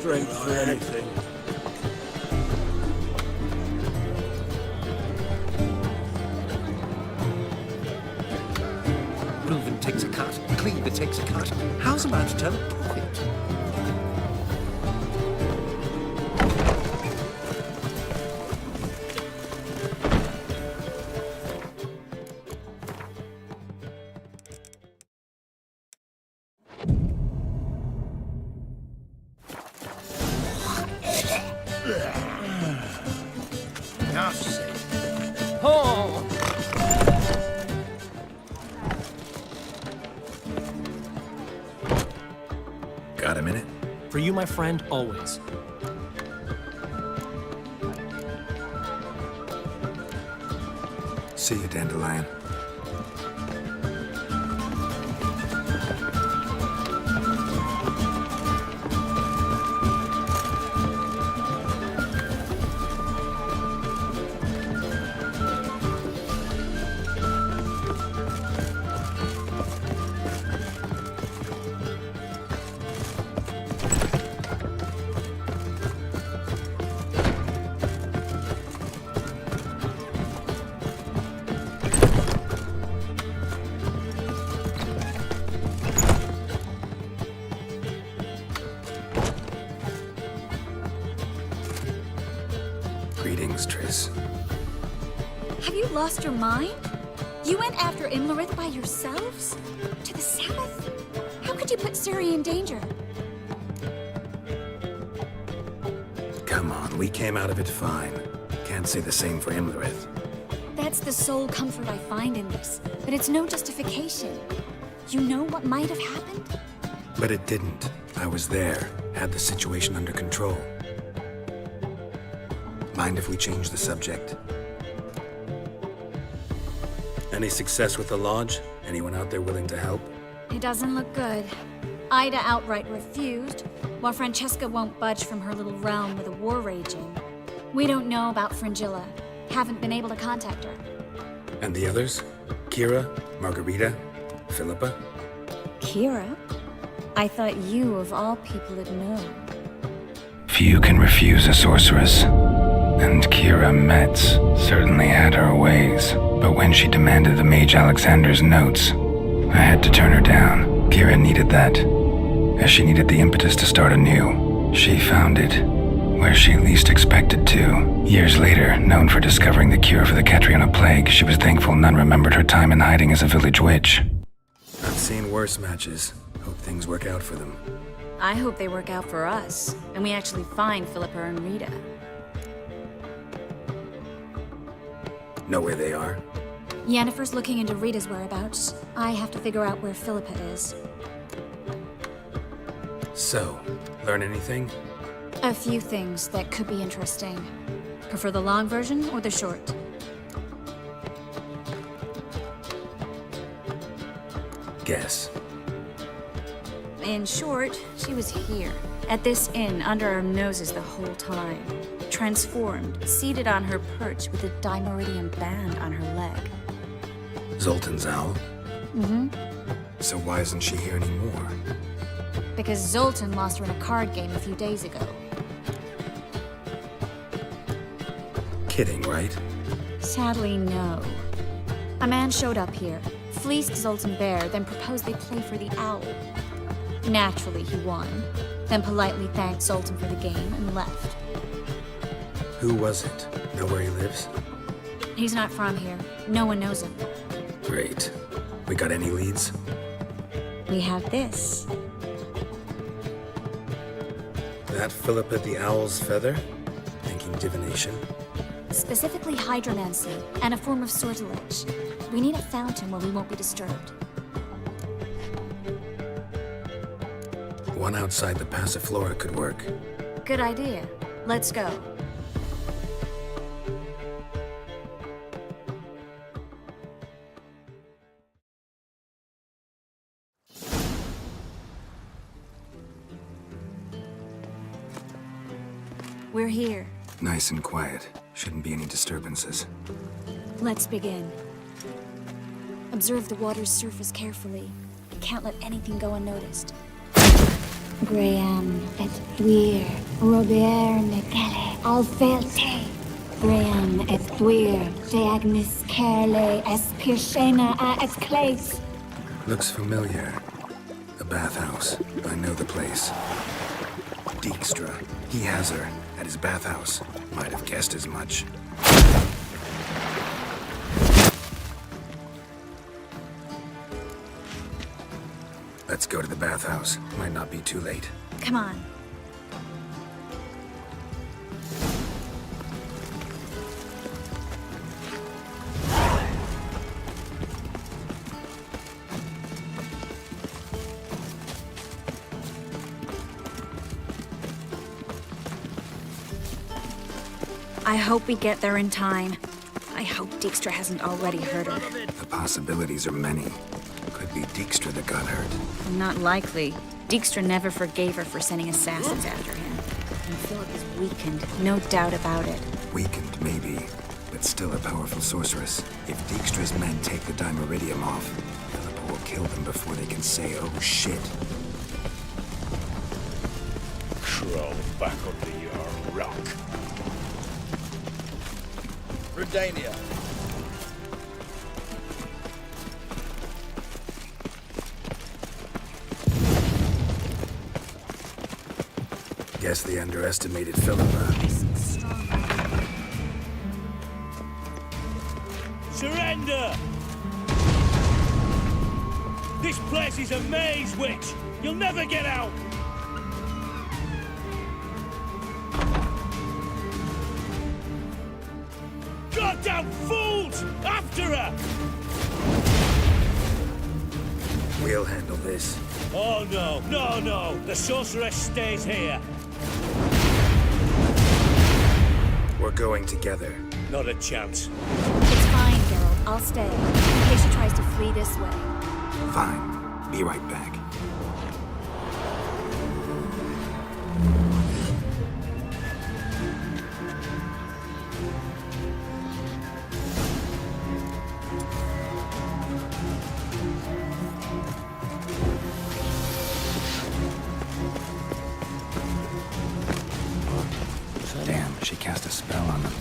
strength for anything. Reuven takes a cut. Cleaver takes a cut. How's a man to turn a profit? Got a minute? For you, my friend, always. See you, Dandelion. Greetings, Triss. Have you lost your mind? You went after Imlerith by yourselves? To the Sabbath? How could you put Ciri in danger? Come on, we came out of it fine. Can't say the same for Imlerith. That's the sole comfort I find in this, but it's no justification. You know what might have happened? But it didn't. I was there, had the situation under control. Mind if we change the subject? Any success with the Lodge? Anyone out there willing to help? It doesn't look good. Ida outright refused, while Francesca won't budge from her little realm with a war raging. We don't know about Fringilla. Haven't been able to contact her. And the others? Kira? Margarita? Philippa? Kira? I thought you, of all people, had known. Few can refuse a sorceress. And Kira Metz certainly had her ways. But when she demanded the Mage Alexander's notes, I had to turn her down. Kira needed that, as she needed the impetus to start anew. She found it where she least expected to. Years later, known for discovering the cure for the Catriona plague, she was thankful none remembered her time in hiding as a village witch. I've seen worse matches. Hope things work out for them. I hope they work out for us, and we actually find Philippa and Rita. Know where they are? Yennefer's looking into Rita's whereabouts. I have to figure out where Philippa is. So, learn anything? A few things that could be interesting. Prefer the long version or the short? Guess. In short, she was here, at this inn, under our noses the whole time. Transformed, seated on her perch with a dimeridian band on her leg. Zoltan's owl? Mm-hmm. So why isn't she here anymore? Because Zoltan lost her in a card game a few days ago. Kidding, right? Sadly, no. A man showed up here, fleeced Zoltan bare, then proposed they play for the owl. Naturally, he won, then politely thanked Zoltan for the game and left. Who was it? Know where he lives? He's not from here. No one knows him. Great. We got any leads? We have this. That Philippa the Owl's feather? Thinking divination? Specifically hydromancy, and a form of sortilege. We need a fountain where we won't be disturbed. One outside the Passiflora could work. Good idea. Let's go. We're here. Nice and quiet. Shouldn't be any disturbances. Let's begin. Observe the water's surface carefully. Can't let anything go unnoticed. Graham et Dwyer, Robert Mekele, Alfelte. Graham et Dwyer, Deagnis Kerle, Espirshena a et Clace. Looks familiar. A bathhouse. I know the place. Dijkstra. He has her at his bathhouse. Might have guessed as much. Let's go to the bathhouse. Might not be too late. Come on. I hope we get there in time. I hope Dijkstra hasn't already hurt her. The possibilities are many. Could be Dijkstra that got hurt. Not likely. Dijkstra never forgave her for sending assassins after him. And Philip is weakened, no doubt about it. Weakened, maybe, but still a powerful sorceress. If Dijkstra's men take the Dimeridium off, Philippa will kill them before they can say, oh shit. Crawl back under your rock. Redania. Guess they underestimated Philippa. Surrender! This place is a maze, witch! You'll never get out! Goddamn fools! After her! We'll handle this. Oh no, no, no! The sorceress stays here. We're going together. Not a chance. It's fine, Geralt. I'll stay. In case she tries to flee this way. Fine. Be right back. Damn, she cast a spell on them.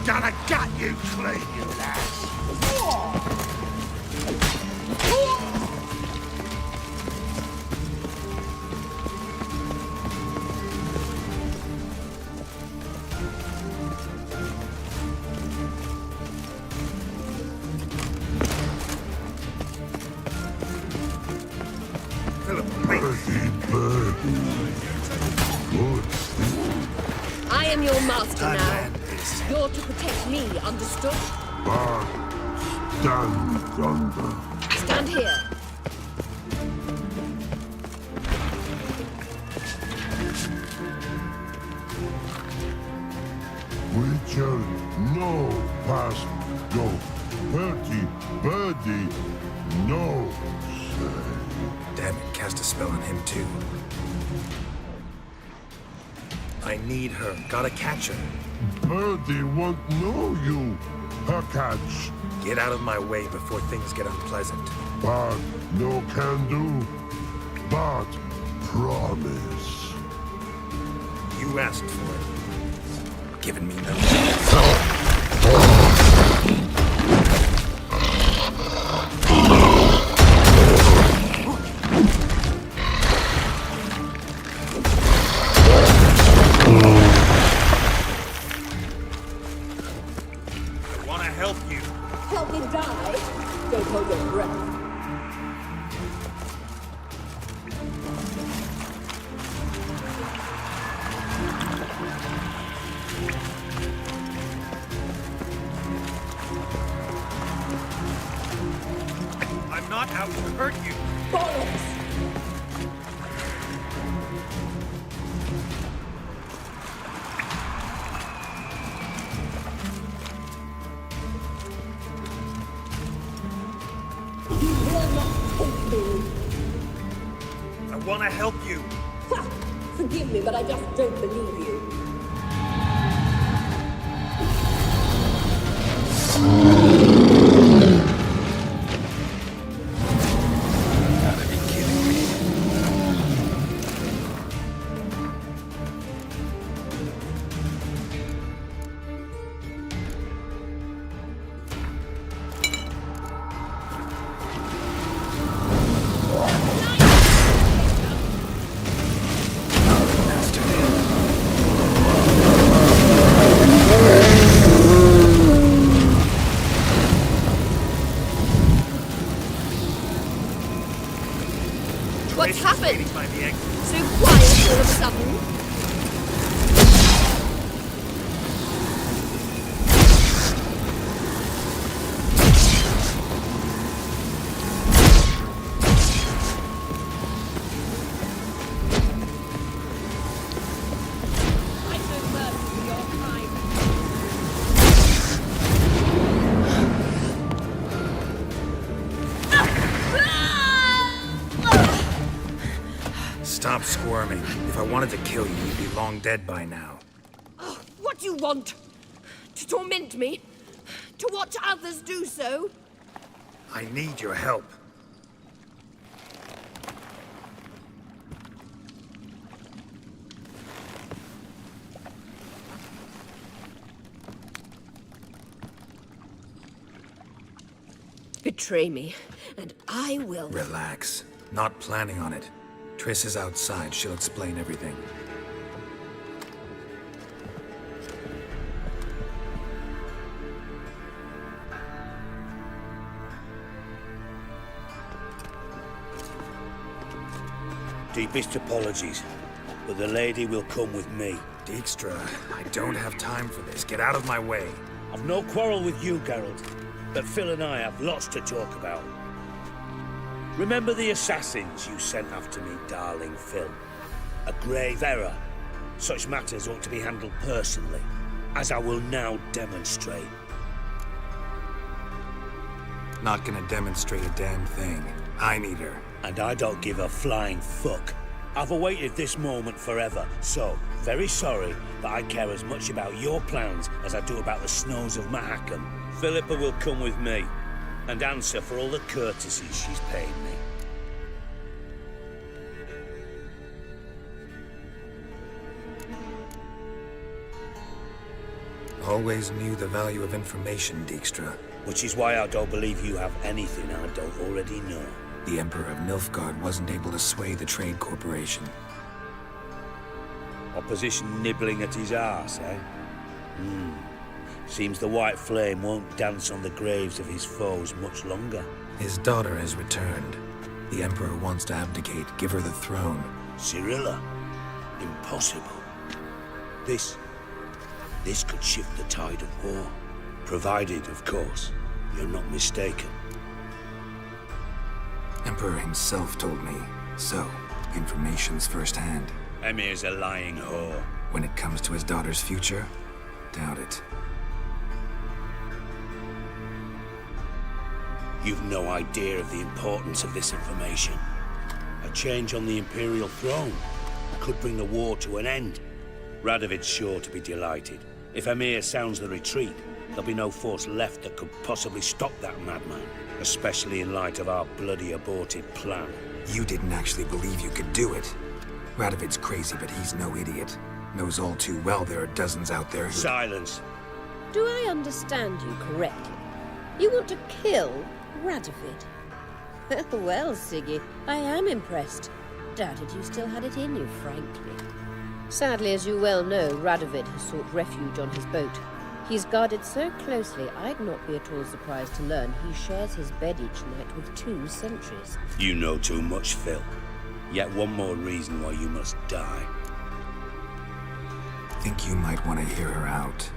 Gonna gut you clean, you lass. I am your master Time to now. end this. You're to protect me, understood? Stand under. Stand here. Witcher, no past go. Bertie, birdie, no say. Damn it, cast a spell on him too. I need her. Gotta catch her. Birdie won't know you. Her catch. Get out of my way before things get unpleasant. But no can do. But promise. You asked for it. Giving me no chance. I want to help you. Help me die. Don't hold your breath. I'm not out to hurt you. Bollocks! You will not take me. I want to help you. Ha! Forgive me, but I just don't believe you. squirming. If I wanted to kill you, you'd be long dead by now. Oh, what do you want? To torment me? To watch others do so? I need your help. Betray me, and I will. Relax. Not planning on it. Triss is outside. She'll explain everything. Deepest apologies, but the lady will come with me. Dijkstra, I don't have time for this. Get out of my way. I've no quarrel with you, Geralt, but Phil and I have lots to talk about. Remember the assassins you sent after me, darling Phil? A grave error. Such matters ought to be handled personally, as I will now demonstrate. Not gonna demonstrate a damn thing. I need her. And I don't give a flying fuck. I've awaited this moment forever, so very sorry that I care as much about your plans as I do about the snows of Mahakam. Philippa will come with me and answer for all the courtesies she's paid me. Always knew the value of information, Dijkstra. Which is why I don't believe you have anything I don't already know. The Emperor of Nilfgaard wasn't able to sway the Trade Corporation. Opposition nibbling at his arse, eh? Seems the White Flame won't dance on the graves of his foes much longer. His daughter has returned. The Emperor wants to abdicate, give her the throne. Cirilla? Impossible. This could shift the tide of war. Provided, of course, you're not mistaken. Emperor himself told me. So, information's firsthand. Emir's a lying whore. When it comes to his daughter's future, doubt it. You've no idea of the importance of this information. A change on the Imperial throne could bring the war to an end. Radovid's sure to be delighted. If Emir sounds the retreat, there'll be no force left that could possibly stop that madman. Especially in light of our bloody aborted plan. You didn't actually believe you could do it. Radovid's crazy, but he's no idiot. Knows all too well there are dozens out there who... Silence. Do I understand you correctly? You want to kill Radovid? Well, Siggy, I am impressed. Doubted you still had it in you, frankly. Sadly, as you well know, Radovid has sought refuge on his boat. He's guarded so closely, I'd not be at all surprised to learn he shares his bed each night with 2 sentries. You know too much, Phil. Yet one more reason why you must die. Think you might want to hear her out.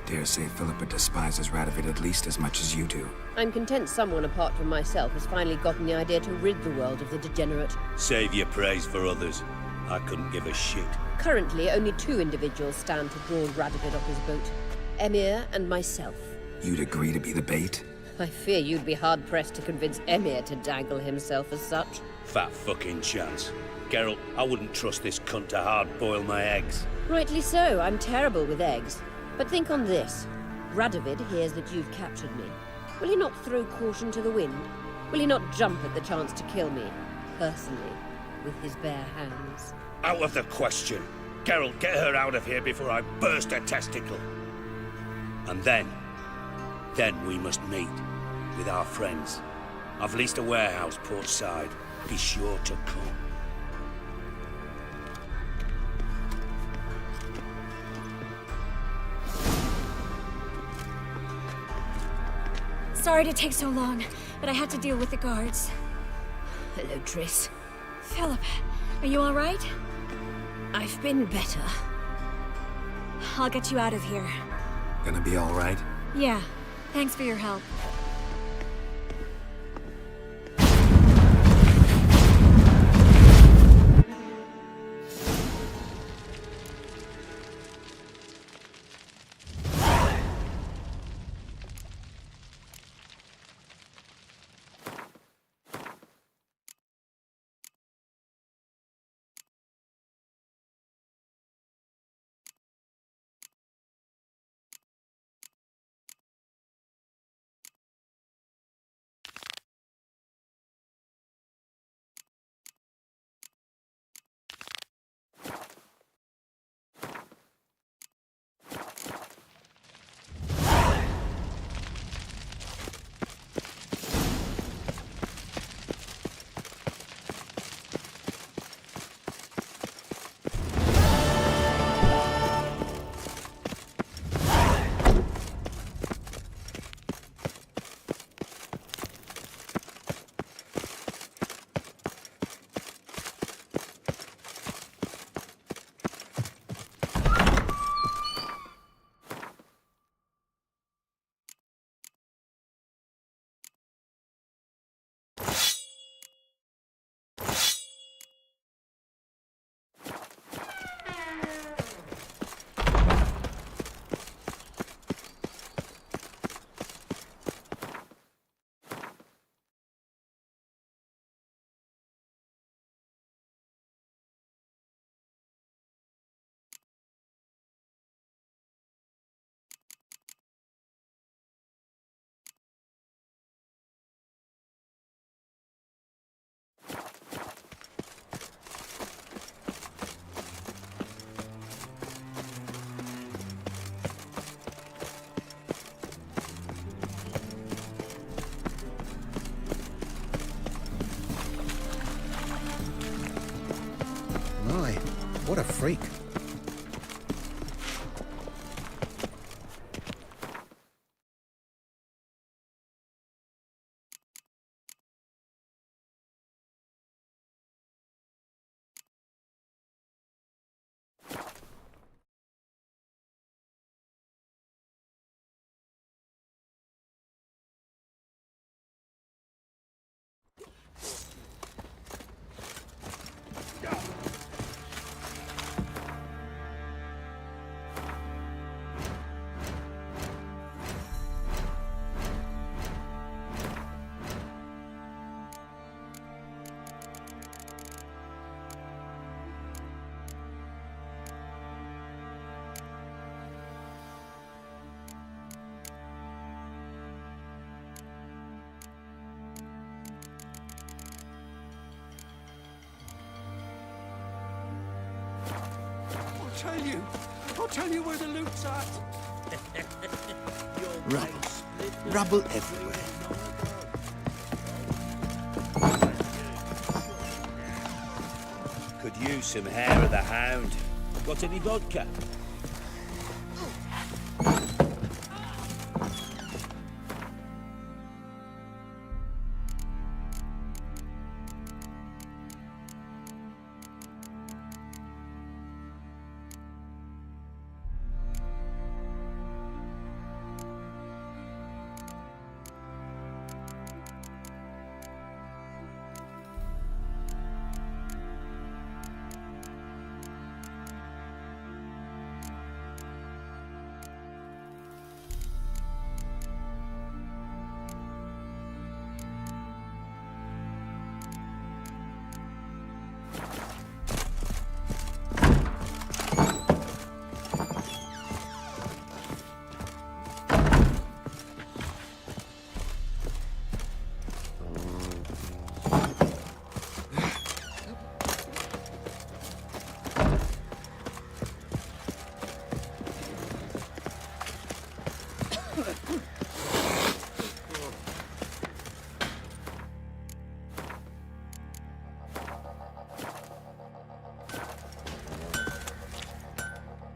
Dare say Philippa despises Radovid at least as much as you do. I'm content someone apart from myself has finally gotten the idea to rid the world of the degenerate. Save your praise for others. I couldn't give a shit. Currently, only 2 individuals stand to draw Radovid off his boat. Emir and myself. You'd agree to be the bait? I fear you'd be hard-pressed to convince Emir to dangle himself as such. Fat fucking chance. Geralt, I wouldn't trust this cunt to hard-boil my eggs. Rightly so, I'm terrible with eggs. But think on this. Radovid hears that you've captured me. Will he not throw caution to the wind? Will he not jump at the chance to kill me, personally, with his bare hands? Out of the question. Geralt, get her out of here before I burst a testicle. And then we must meet with our friends. I've leased a warehouse port side. Be sure to come. Sorry to take so long, but I had to deal with the guards. Hello, Triss. Philip, are you all right? I've been better. I'll get you out of here. Gonna be all right? Yeah, thanks for your help. freak. I'll tell you where the loot's at. Rubble. Rubble everywhere. Could use some hair of the hound. Got any vodka?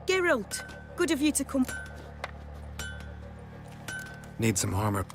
Geralt, good of you to come. Need some armor.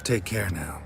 Take care now.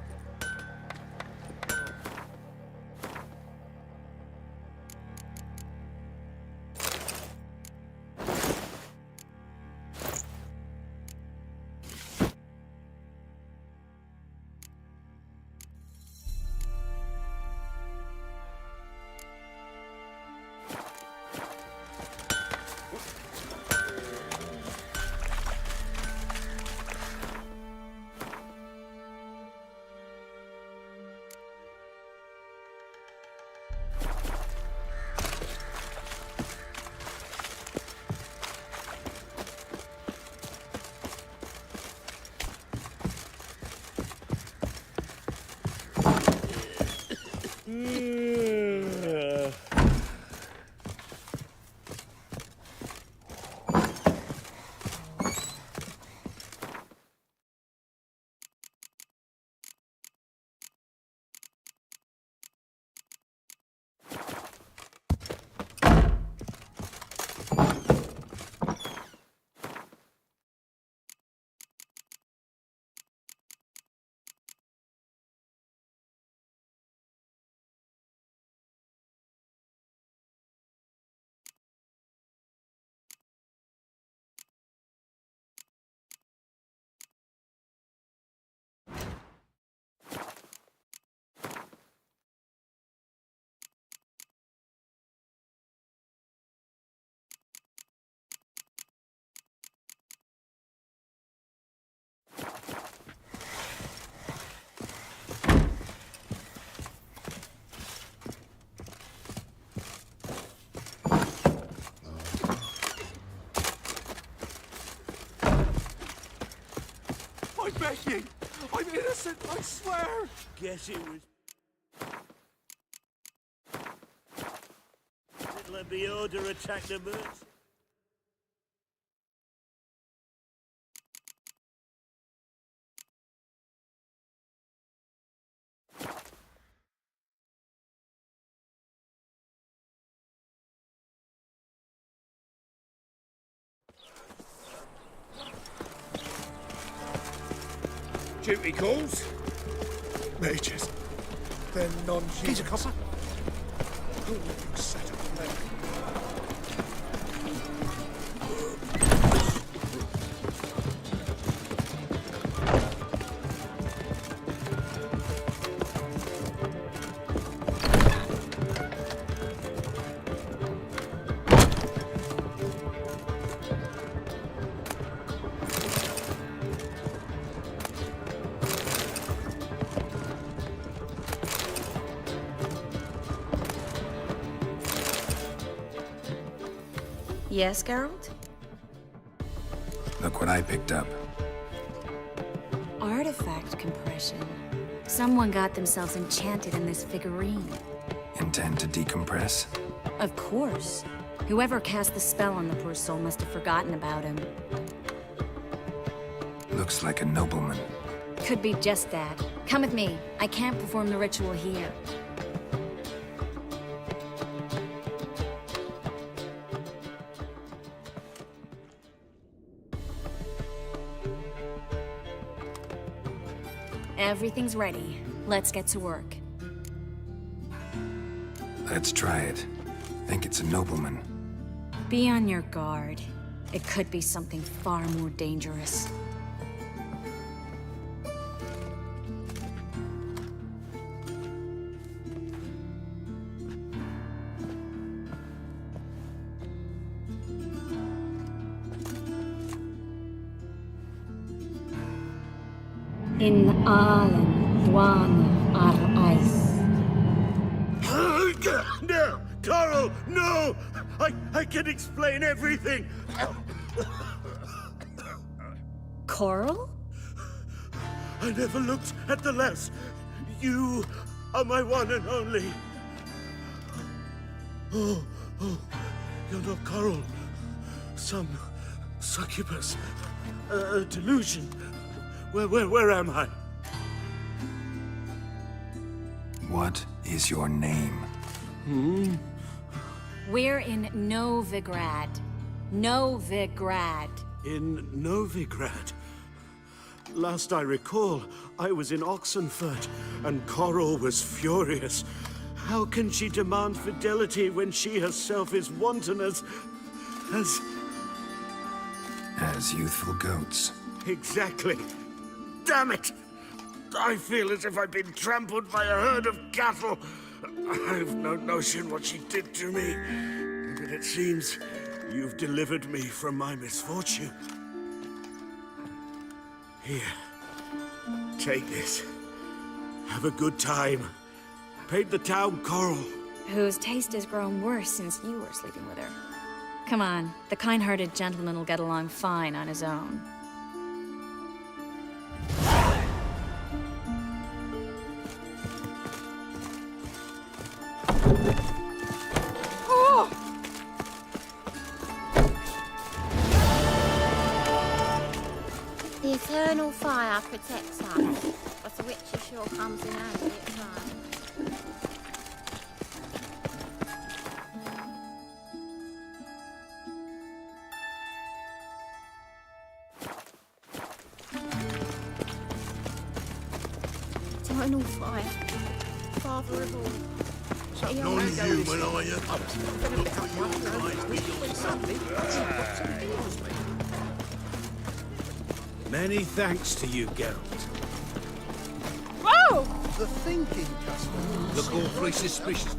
I'm begging! I'm innocent, I swear! Guess it was... Did let the Order attack the birds? Duty calls? Mages. They're non-human. Peter Copper? Who would you set up there? Yes, Geralt? Look what I picked up. Artifact compression. Someone got themselves enchanted in this figurine. Intend to decompress? Of course. Whoever cast the spell on the poor soul must have forgotten about him. Looks like a nobleman. Could be just that. Come with me. I can't perform the ritual here. Everything's ready. Let's get to work. Let's try it. Think it's a nobleman. Be on your guard. It could be something far more dangerous. In Allen, Dwan, Ar-Ice. No! Coral, no! I can explain everything! Coral? I never looked at the lass. You are my one and only. Oh, you're not Coral. Some succubus. A delusion. Where am I? What is your name? We're in Novigrad. Novigrad. In Novigrad. Last I recall, I was in Oxenfurt, and Coral was furious. How can she demand fidelity when she herself is wanton as youthful goats. Exactly. Damn it! I feel as if I've been trampled by a herd of cattle. I've no notion what she did to me, but it seems you've delivered me from my misfortune. Here, take this. Have a good time. Paint the town Coral. Whose taste has grown worse since you were sleeping with her. Come on, the kind-hearted gentleman will get along fine on his own. The eternal fire protects us, but the witch sure comes in handy at times. Eternal fire, father of all. Non-human, are you? Many thanks to you, Geralt. Whoa! The thinking customer. Look awfully suspicious.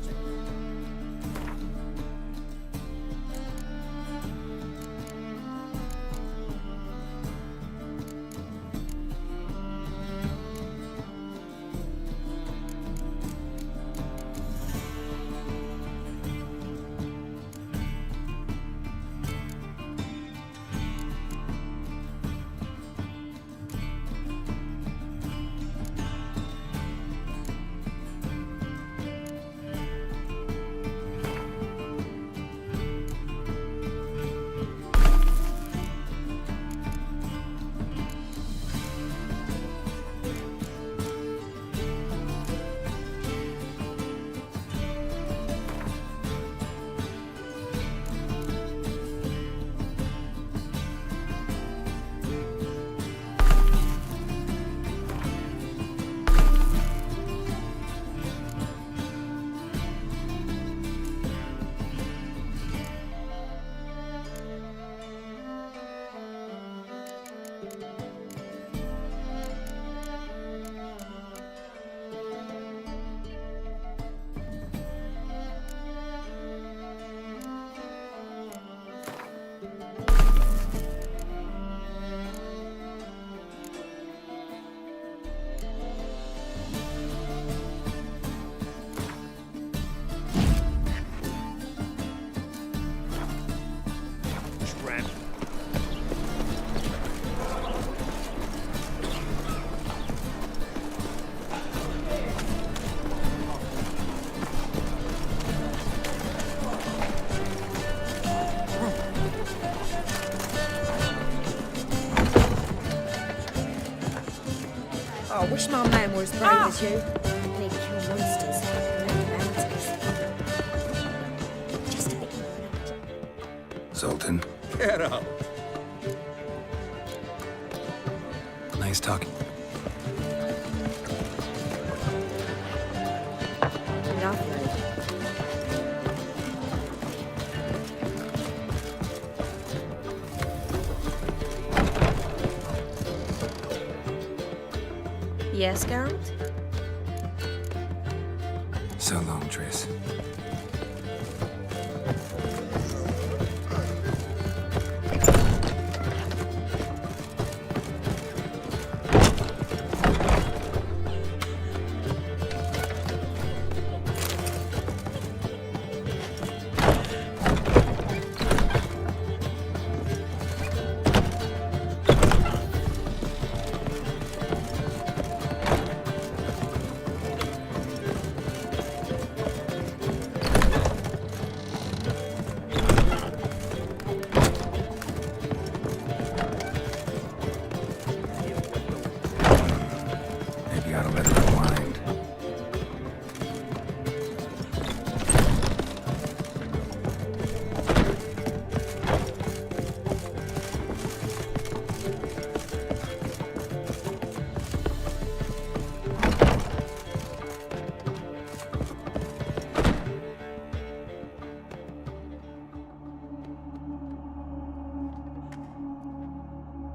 I wish my man were as brave as you. They kill monsters, no mountains. Just a bit more. Zoltan, Get up. nice talking. Lovely. Yes, Geralt? So long, Triss.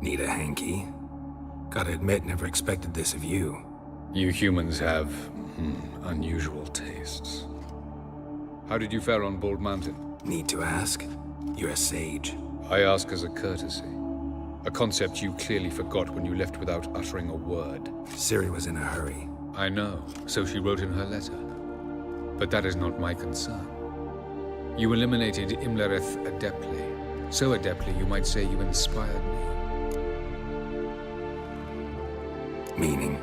Need a hanky? Gotta admit, never expected this of you. You humans have, unusual tastes. How did you fare on Bald Mountain? Need to ask? You're a sage. I ask as a courtesy. A concept you clearly forgot when you left without uttering a word. Ciri was in a hurry. I know, so she wrote in her letter. But that is not my concern. You eliminated Imlerith adeptly. So adeptly, you might say you inspired me. Meaning?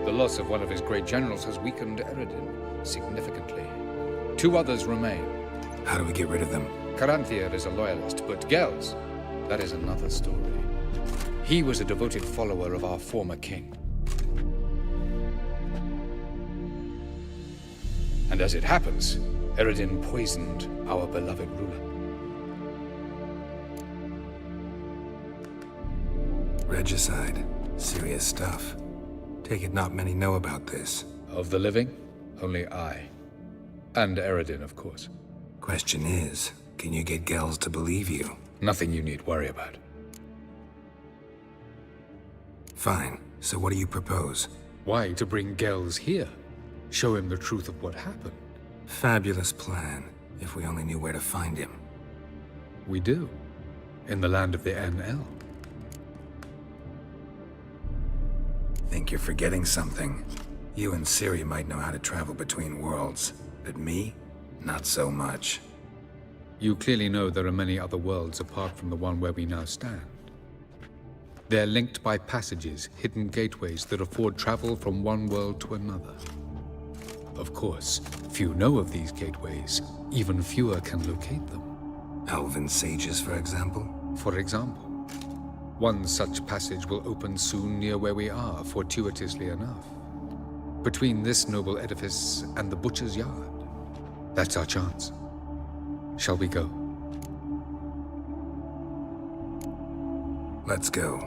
The loss of one of his great generals has weakened Eredin significantly. 2 others remain. How do we get rid of them? Caranthir is a loyalist, but Gels, that is another story. He was a devoted follower of our former king. And as it happens, Eredin poisoned our beloved ruler. Regicide. Serious stuff. Take it not many know about this. Of the living, only I. And Eredin, of course. Question is, can you get Gels to believe you? Nothing you need worry about. Fine. So what do you propose? Why, to bring Gels here. Show him the truth of what happened. Fabulous plan, if we only knew where to find him. We do. In the land of the NL. Think you're forgetting something. You and Ciri might know how to travel between worlds, but me? Not so much. You clearly know there are many other worlds apart from the one where we now stand. They're linked by passages, hidden gateways that afford travel from one world to another. Of course, few know of these gateways. Even fewer can locate them. Elven sages, for example? For example. One such passage will open soon near where we are, fortuitously enough. Between this noble edifice and the butcher's yard. That's our chance. Shall we go? Let's go.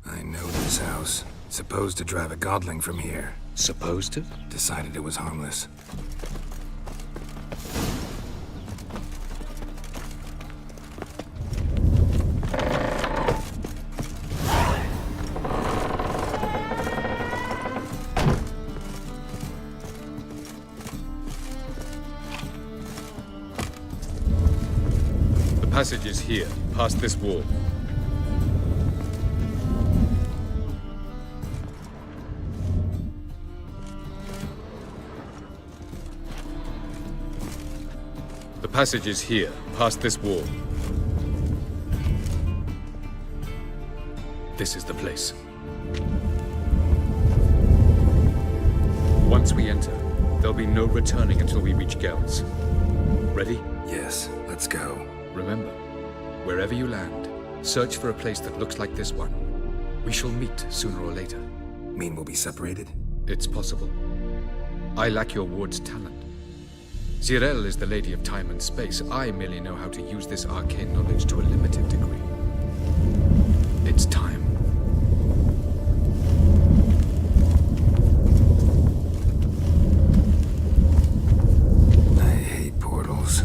I know this house. Supposed to drive a godling from here. Supposed to? Decided it was harmless. The passage is here, past this wall. The passage is here, past this wall. This is the place. Once we enter, there'll be no returning until we reach Gels. Ready? Yes, let's go. Remember, wherever you land, search for a place that looks like this one. We shall meet sooner or later. Mean we'll be separated? It's possible. I lack your ward's talent. Zirel is the lady of time and space. I merely know how to use this arcane knowledge to a limited degree. It's time. I hate portals.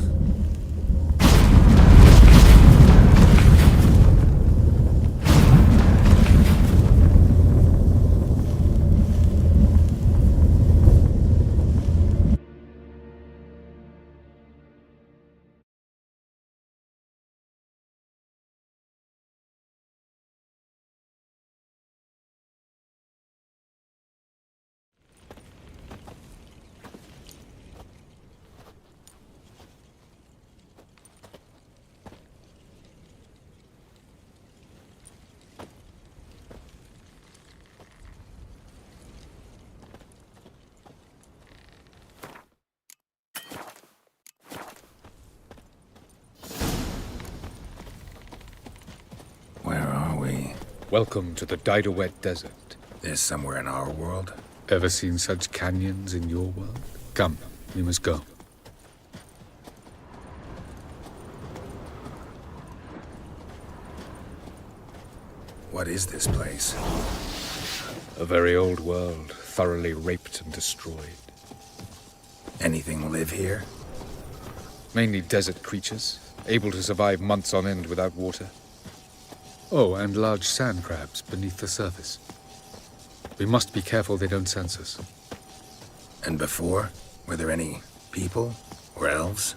Where are we? Welcome to the Didowet Desert. This somewhere in our world? Ever seen such canyons in your world? Come, we must go. What is this place? A very old world, thoroughly raped and destroyed. Anything live here? Mainly desert creatures, able to survive months on end without water. Oh, and large sand crabs beneath the surface. We must be careful they don't sense us. And before? Were there any people or elves?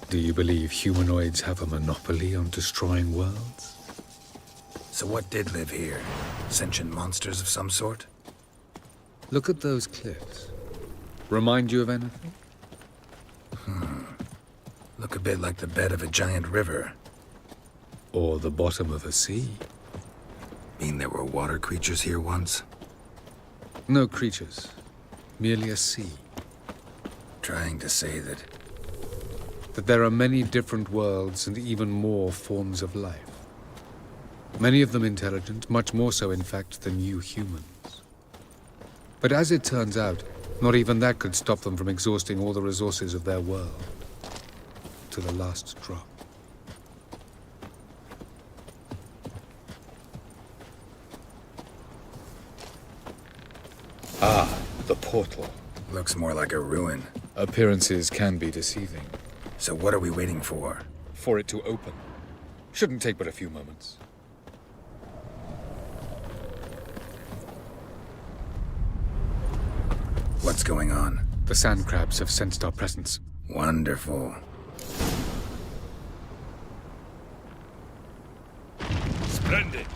Do you believe humanoids have a monopoly on destroying worlds? So what did live here? Sentient monsters of some sort? Look at those cliffs. Remind you of anything? Look a bit like the bed of a giant river. Or the bottom of a sea. Mean there were water creatures here once? No creatures. Merely a sea. Trying to say that... That there are many different worlds and even more forms of life. Many of them intelligent, much more so in fact than you humans. But as it turns out, not even that could stop them from exhausting all the resources of their world. To the last drop. Ah, the portal. Looks more like a ruin. Appearances can be deceiving. So what are we waiting for? For it to open. Shouldn't take but a few moments. What's going on? The sand crabs have sensed our presence. Wonderful. Splendid.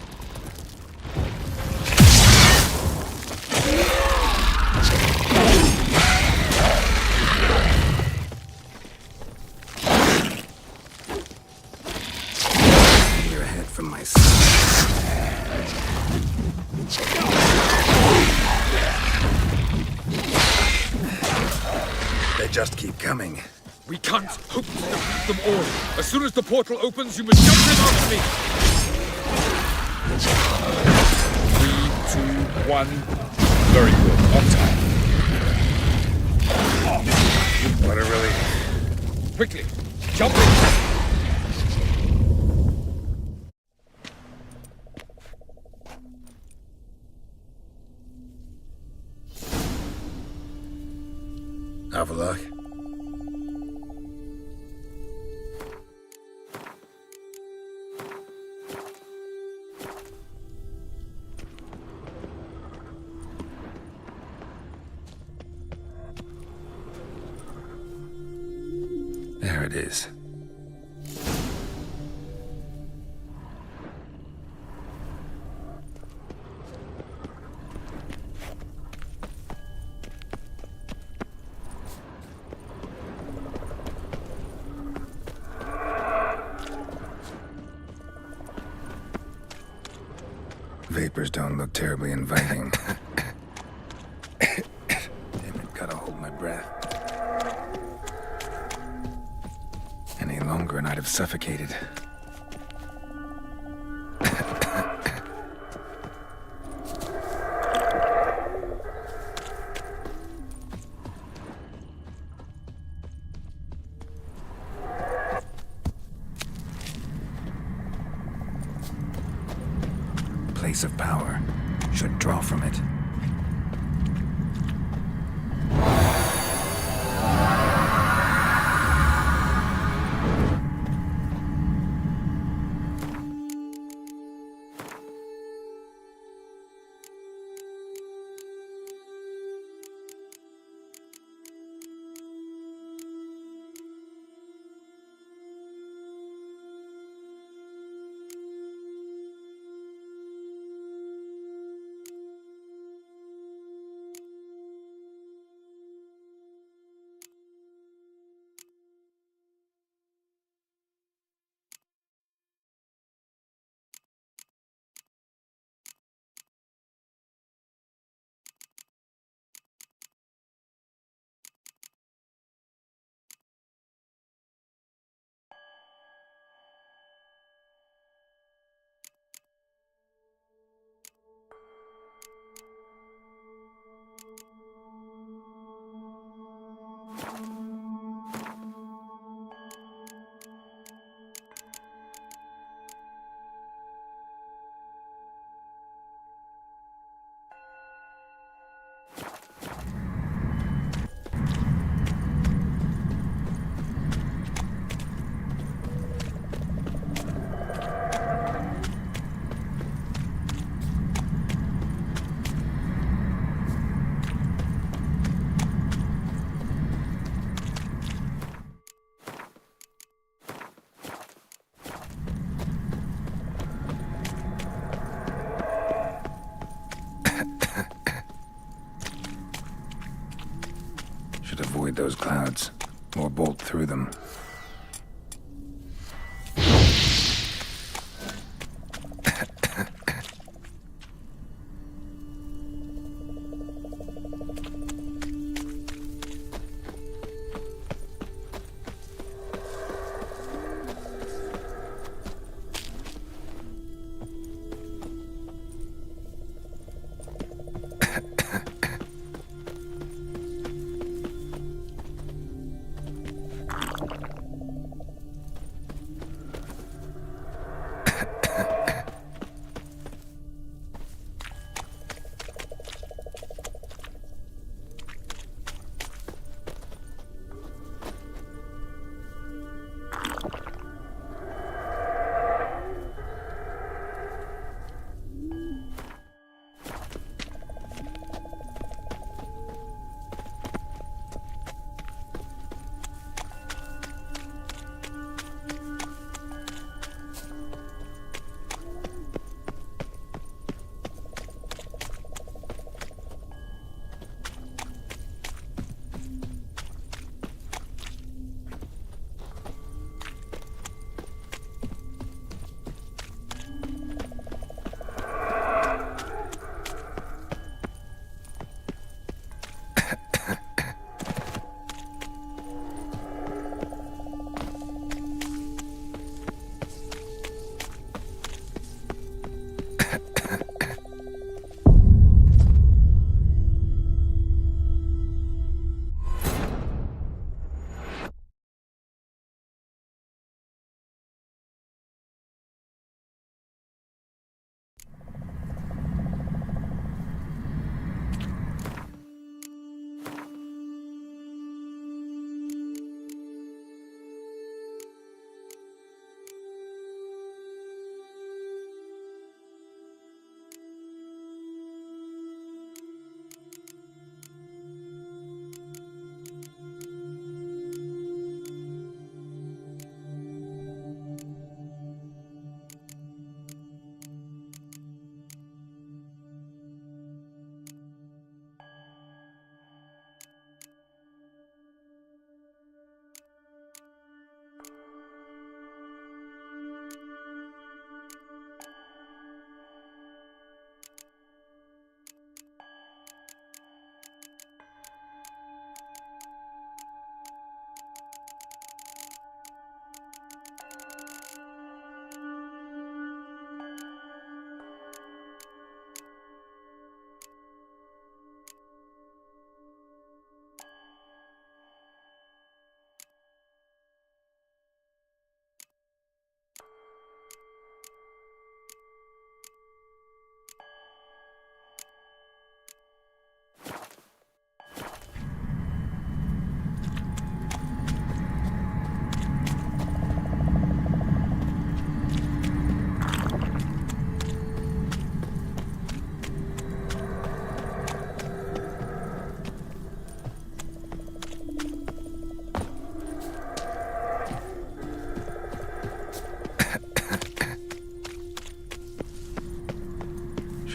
You're ahead from my son. They just keep coming. We can't hope to defeat them all. As soon as the portal opens, you must jump in after me. 3, 2, 1. Very good. On time. What a relief. Quickly, jump in. Avallac'h? There it is. Vapors don't look terribly inviting. Damn it, gotta hold my breath. Any longer and I'd have suffocated. Place of power. Should draw from it. avoid those clouds, or bolt through them.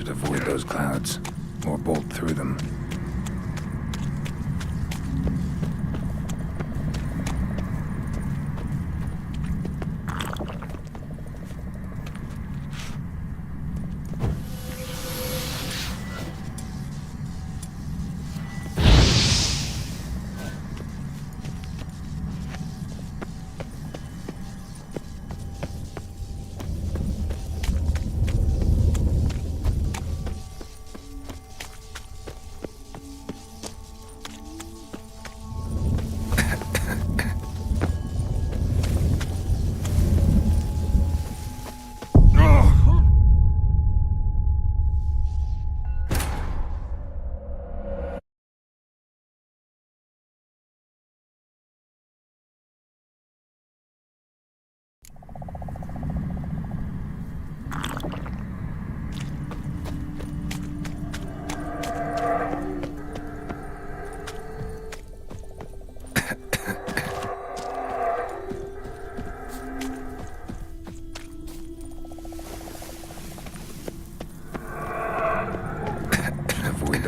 Avoid those clouds, or bolt through them.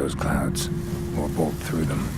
those clouds, or bolt through them.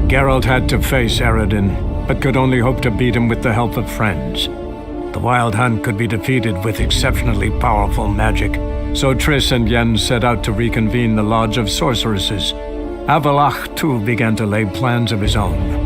Geralt had to face Eredin, but could only hope to beat him with the help of friends. The Wild Hunt could be defeated with exceptionally powerful magic, so Triss and Yen set out to reconvene the Lodge of Sorceresses. Avallac'h, too, began to lay plans of his own.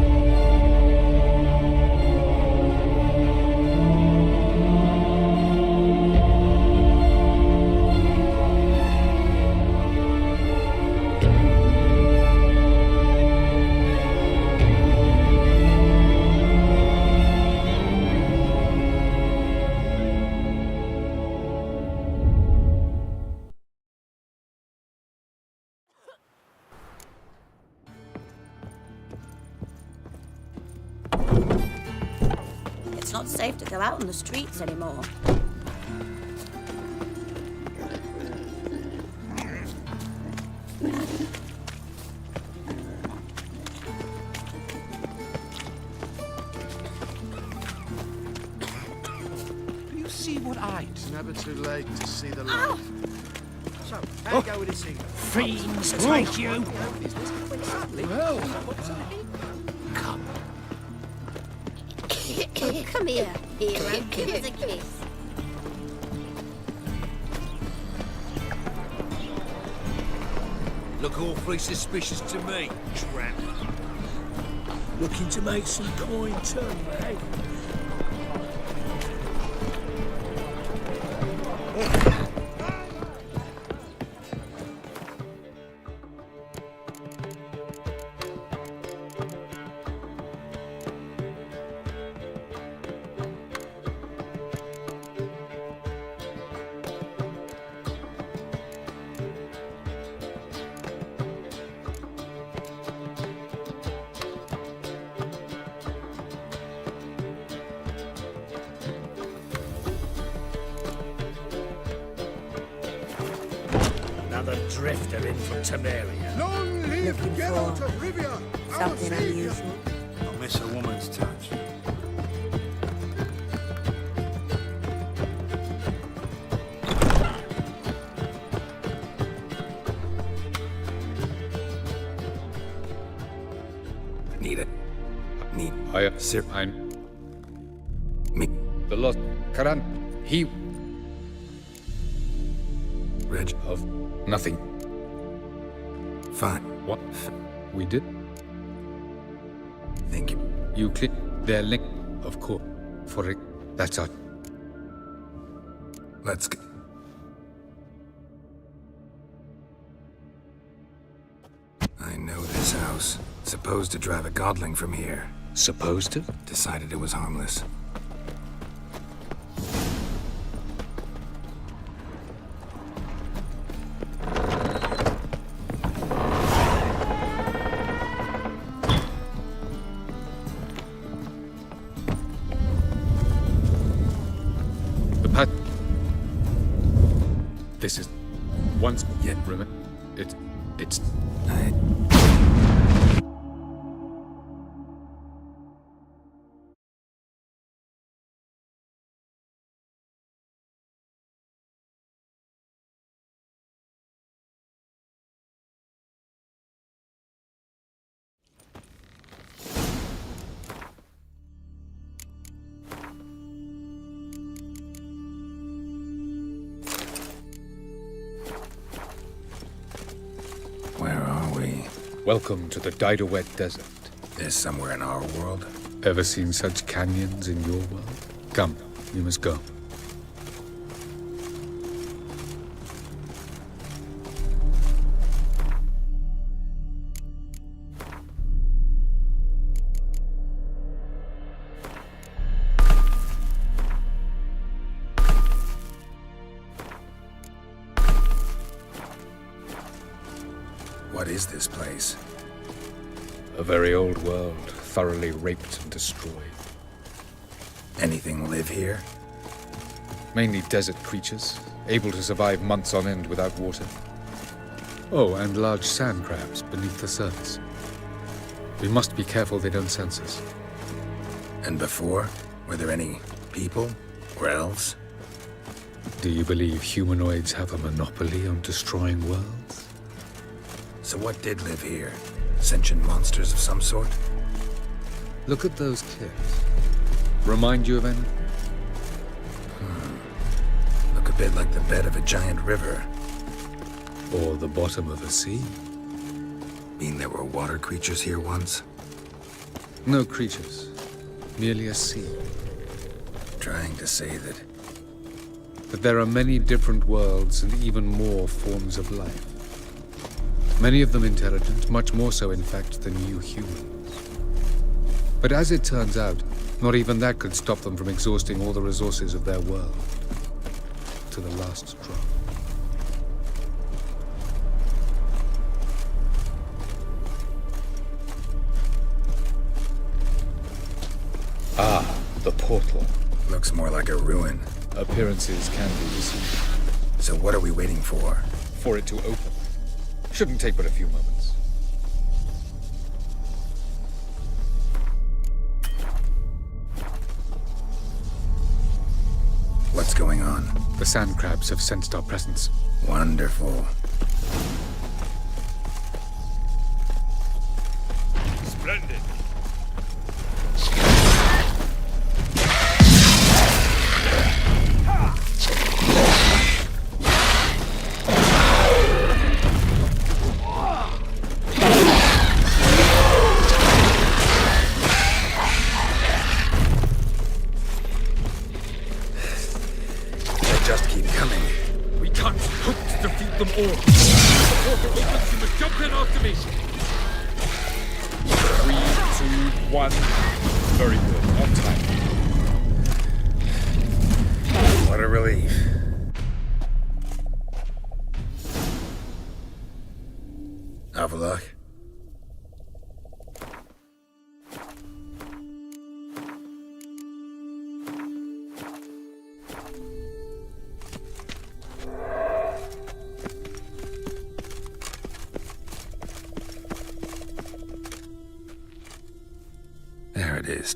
It's not safe to go out on the streets anymore. Do you see what I... It's never too late to see the light. So, how you go with this thing? Fiends take you! Come. Come here, hero. Give us a kiss. Look awfully suspicious to me, tramp. Looking to make some coin too, eh? Another drifter in from Temeria. Long live Geralt of Rivia, our Something savior. unusual. I'll miss a woman's touch. Need it. Need. Sir, Me. The lost Karan. He Reg. of nothing. Fine. What we did? Thank you. You click their link, of course. For it, that's our. Let's go. I know this house. Supposed to drive a godling from here. Supposed to? Decided it was harmless. The path. This is once Yet. remember. It's. Where are we? Welcome to the Didowet Desert. This somewhere in our world? Ever seen such canyons in your world? Come, we must go. What is this place? A very old world, thoroughly raped and destroyed. Anything live here? Mainly desert creatures, able to survive months on end without water. Oh, and large sand crabs beneath the surface. We must be careful they don't sense us. And before? Were there any people? Or elves? Do you believe humanoids have a monopoly on destroying worlds? So what did live here? Sentient monsters of some sort? Look at those cliffs. Remind you of any? Look a bit like the bed of a giant river. Or the bottom of a sea? Mean there were water creatures here once? No creatures. Merely a sea. Trying to say that... That there are many different worlds and even more forms of life. Many of them intelligent, much more so in fact than you humans. But as it turns out, not even that could stop them from exhausting all the resources of their world. To the last drop. Ah, the portal. Looks more like a ruin. Appearances can be deceiving. So what are we waiting for? For it to open. Shouldn't take but a few moments. What's going on? The sand crabs have sensed our presence. Wonderful. Splendid. Just keep coming. We can't hope to defeat them all. The portal opens, you must jump in after me. 3, 2, 1. Very good. On time. What a relief. Avallac'h? There it is.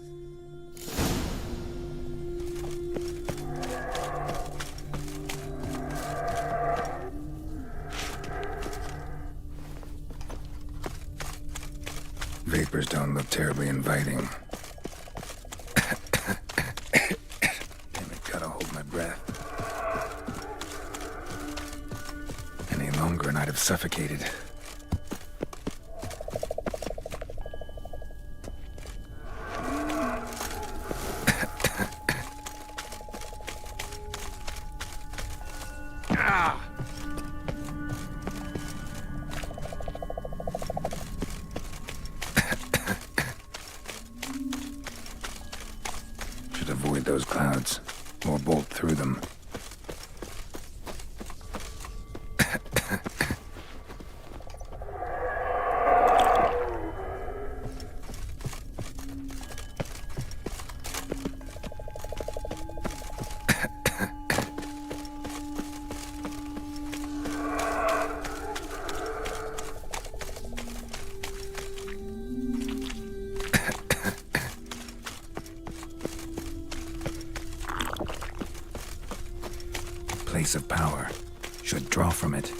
Vapors don't look terribly inviting. Damn it, gotta hold my breath. Any longer and I'd have suffocated. Should avoid those clouds, or bolt through them. Place of power. Should draw from it.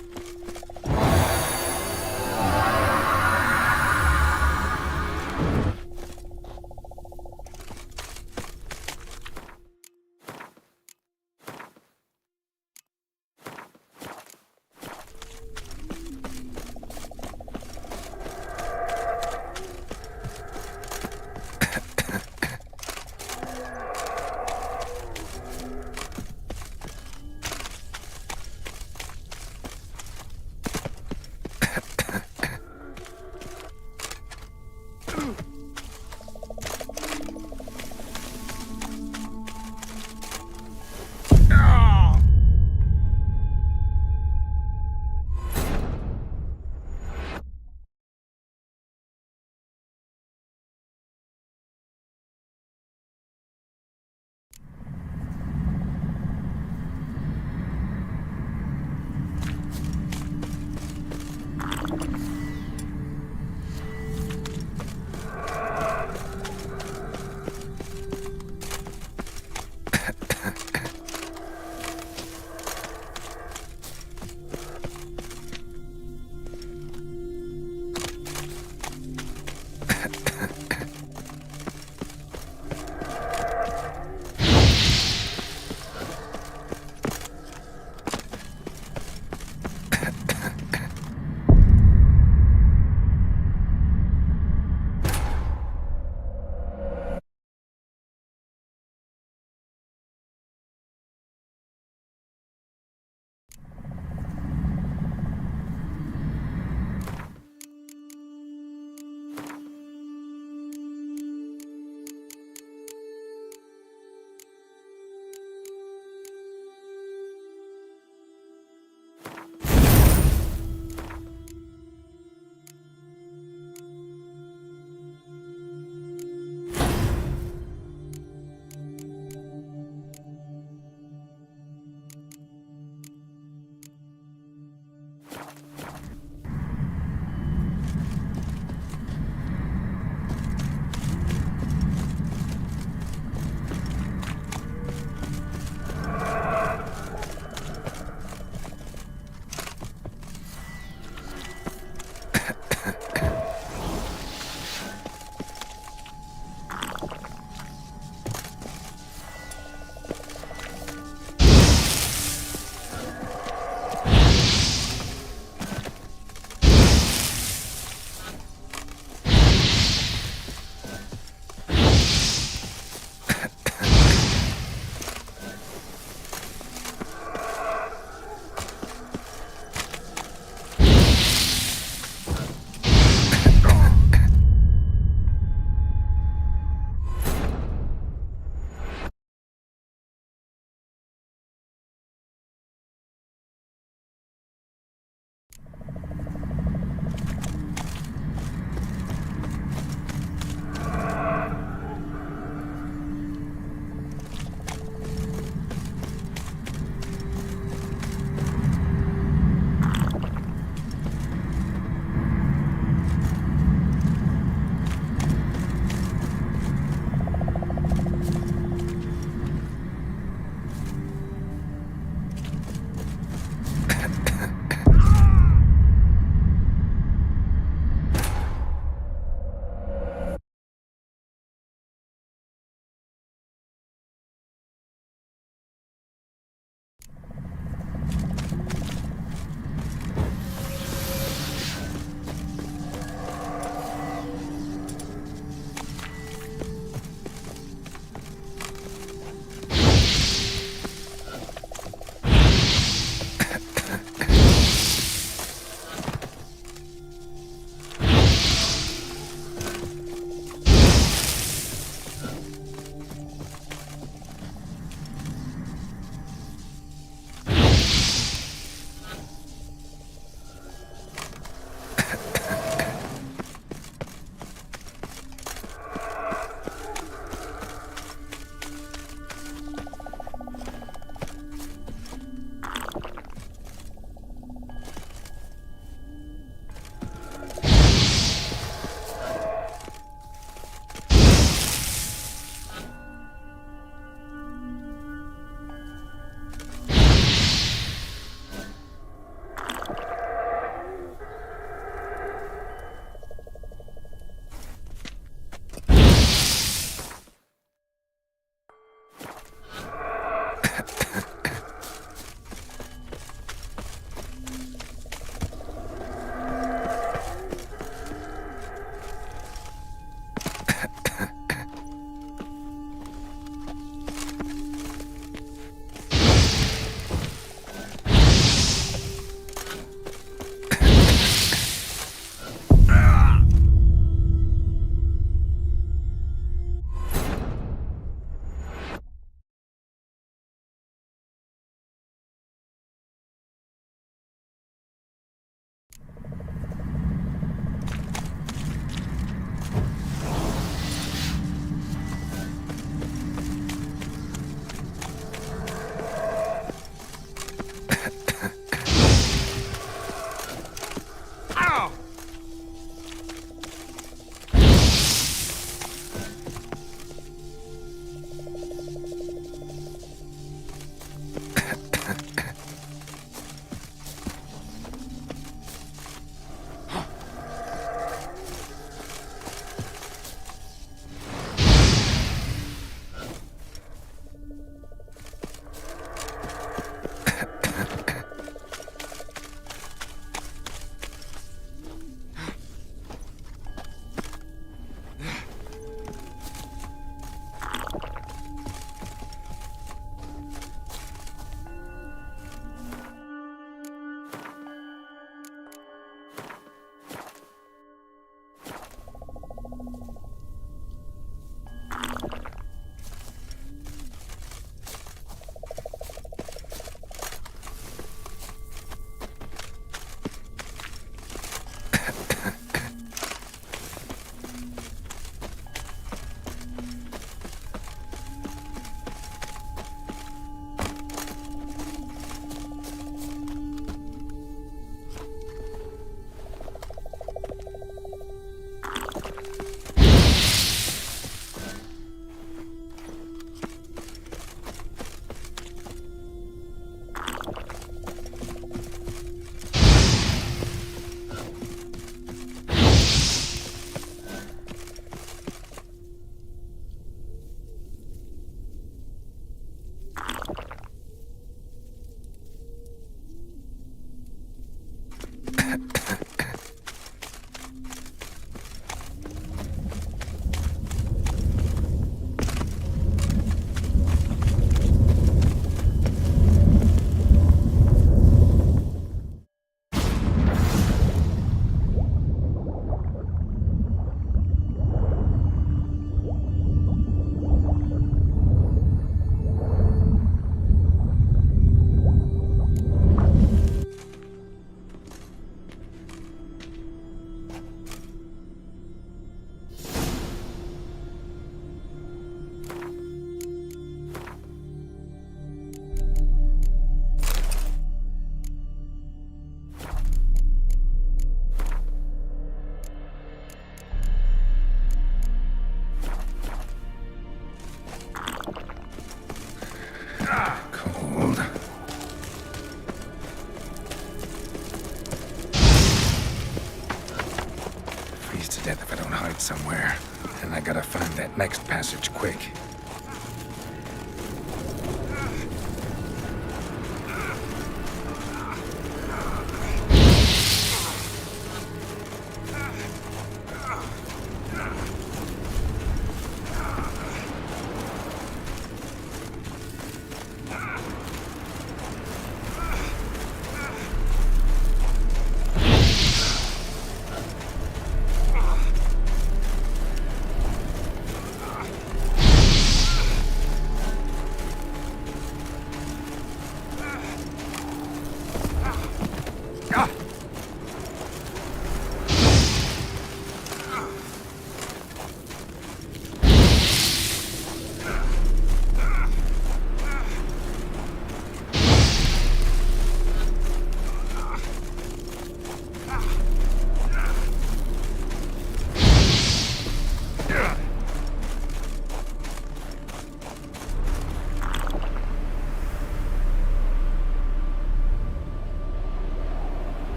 freeze to death if I don't hide somewhere. And I gotta find that next passage quick.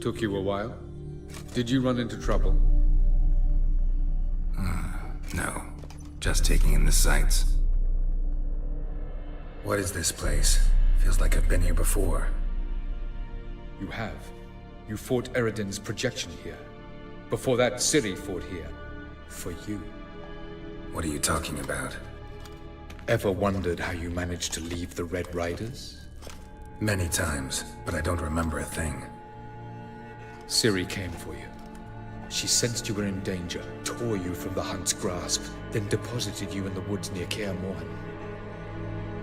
Took you a while? Did you run into trouble? No. Just taking in the sights. What is this place? Feels like I've been here before. You have. You fought Eredin's projection here. Before that, Ciri fought here. For you. What are you talking about? Ever wondered how you managed to leave the Red Riders? Many times, but I don't remember a thing. Ciri came for you. She sensed you were in danger, tore you from the Hunt's grasp, then deposited you in the woods near Kaer Morhen.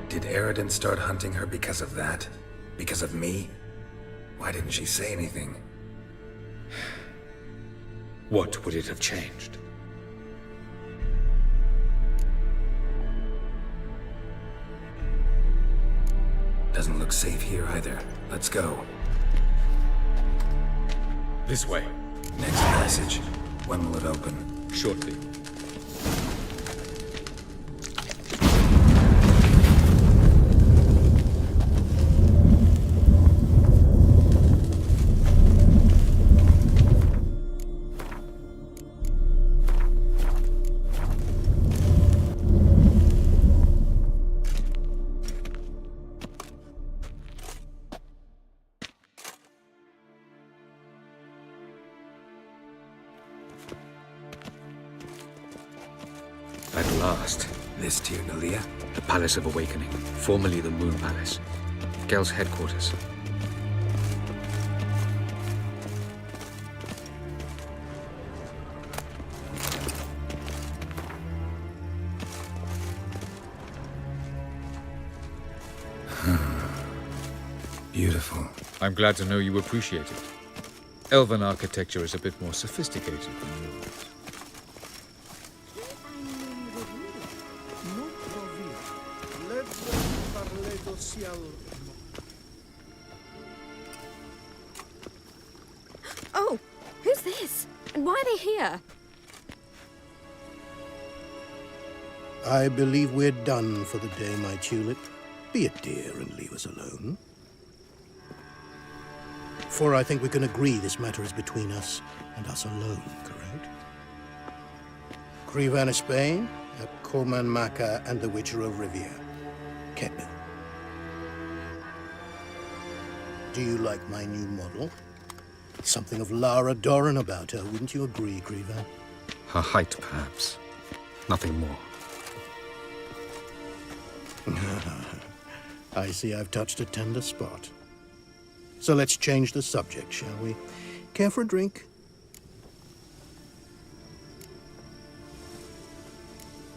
Did Eredin start hunting her because of that? Because of me? Why didn't she say anything? What would it have changed? Doesn't look safe here either. Let's go. This way. Next passage. When will it open? Shortly. At last. This to you, Nalia? The Palace of Awakening, formerly the Moon Palace. Gel's headquarters. Beautiful. I'm glad to know you appreciate it. Elven architecture is a bit more sophisticated than yours. this? And why are they here? I believe we're done for the day, my tulip. Be a dear and leave us alone. For I think we can agree this matter is between us and us alone, correct? Crevan of Spain, Coman Maca, and the Witcher of Rivia. Ketman. Do you like my new model? Something of Lara Doran about her, wouldn't you agree, Crevan? Her height, perhaps. Nothing more. I see I've touched a tender spot. So let's change the subject, shall we? Care for a drink?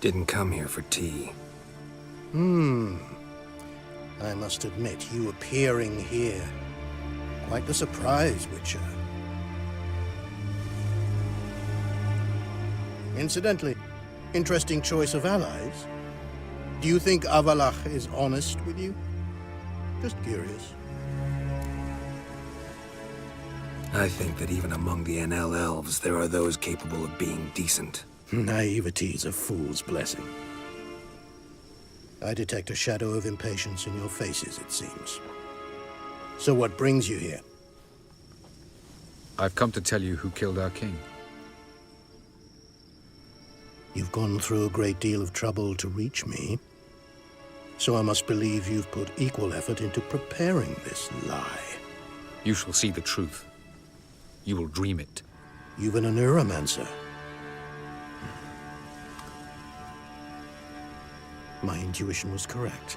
Didn't come here for tea. I must admit, you appearing here, quite the surprise, Witcher. Incidentally, interesting choice of allies. Do you think Avalach is honest with you? Just curious. I think that even among the NL elves, there are those capable of being decent. Naivety is a fool's blessing. I detect a shadow of impatience in your faces, it seems. So what brings you here? I've come to tell you who killed our king. You've gone through a great deal of trouble to reach me. So I must believe you've put equal effort into preparing this lie. You shall see the truth. You will dream it. You've been a neuromancer. My intuition was correct.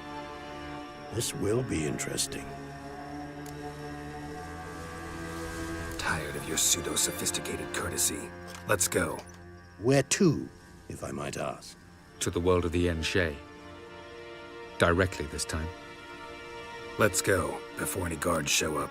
This will be interesting. Tired of your pseudo-sophisticated courtesy. Let's go. Where to, if I might ask? To the world of the Enshe. Directly this time. Let's go, before any guards show up.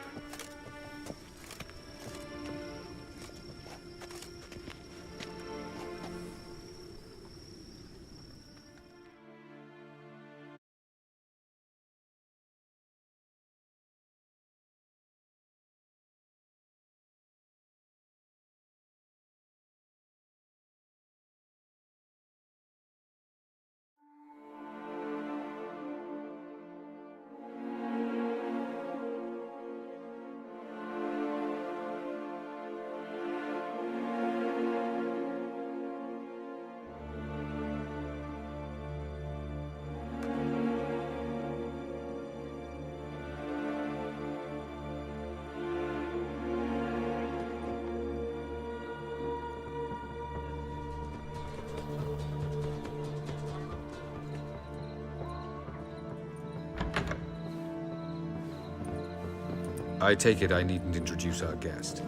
I take it I needn't introduce our guest.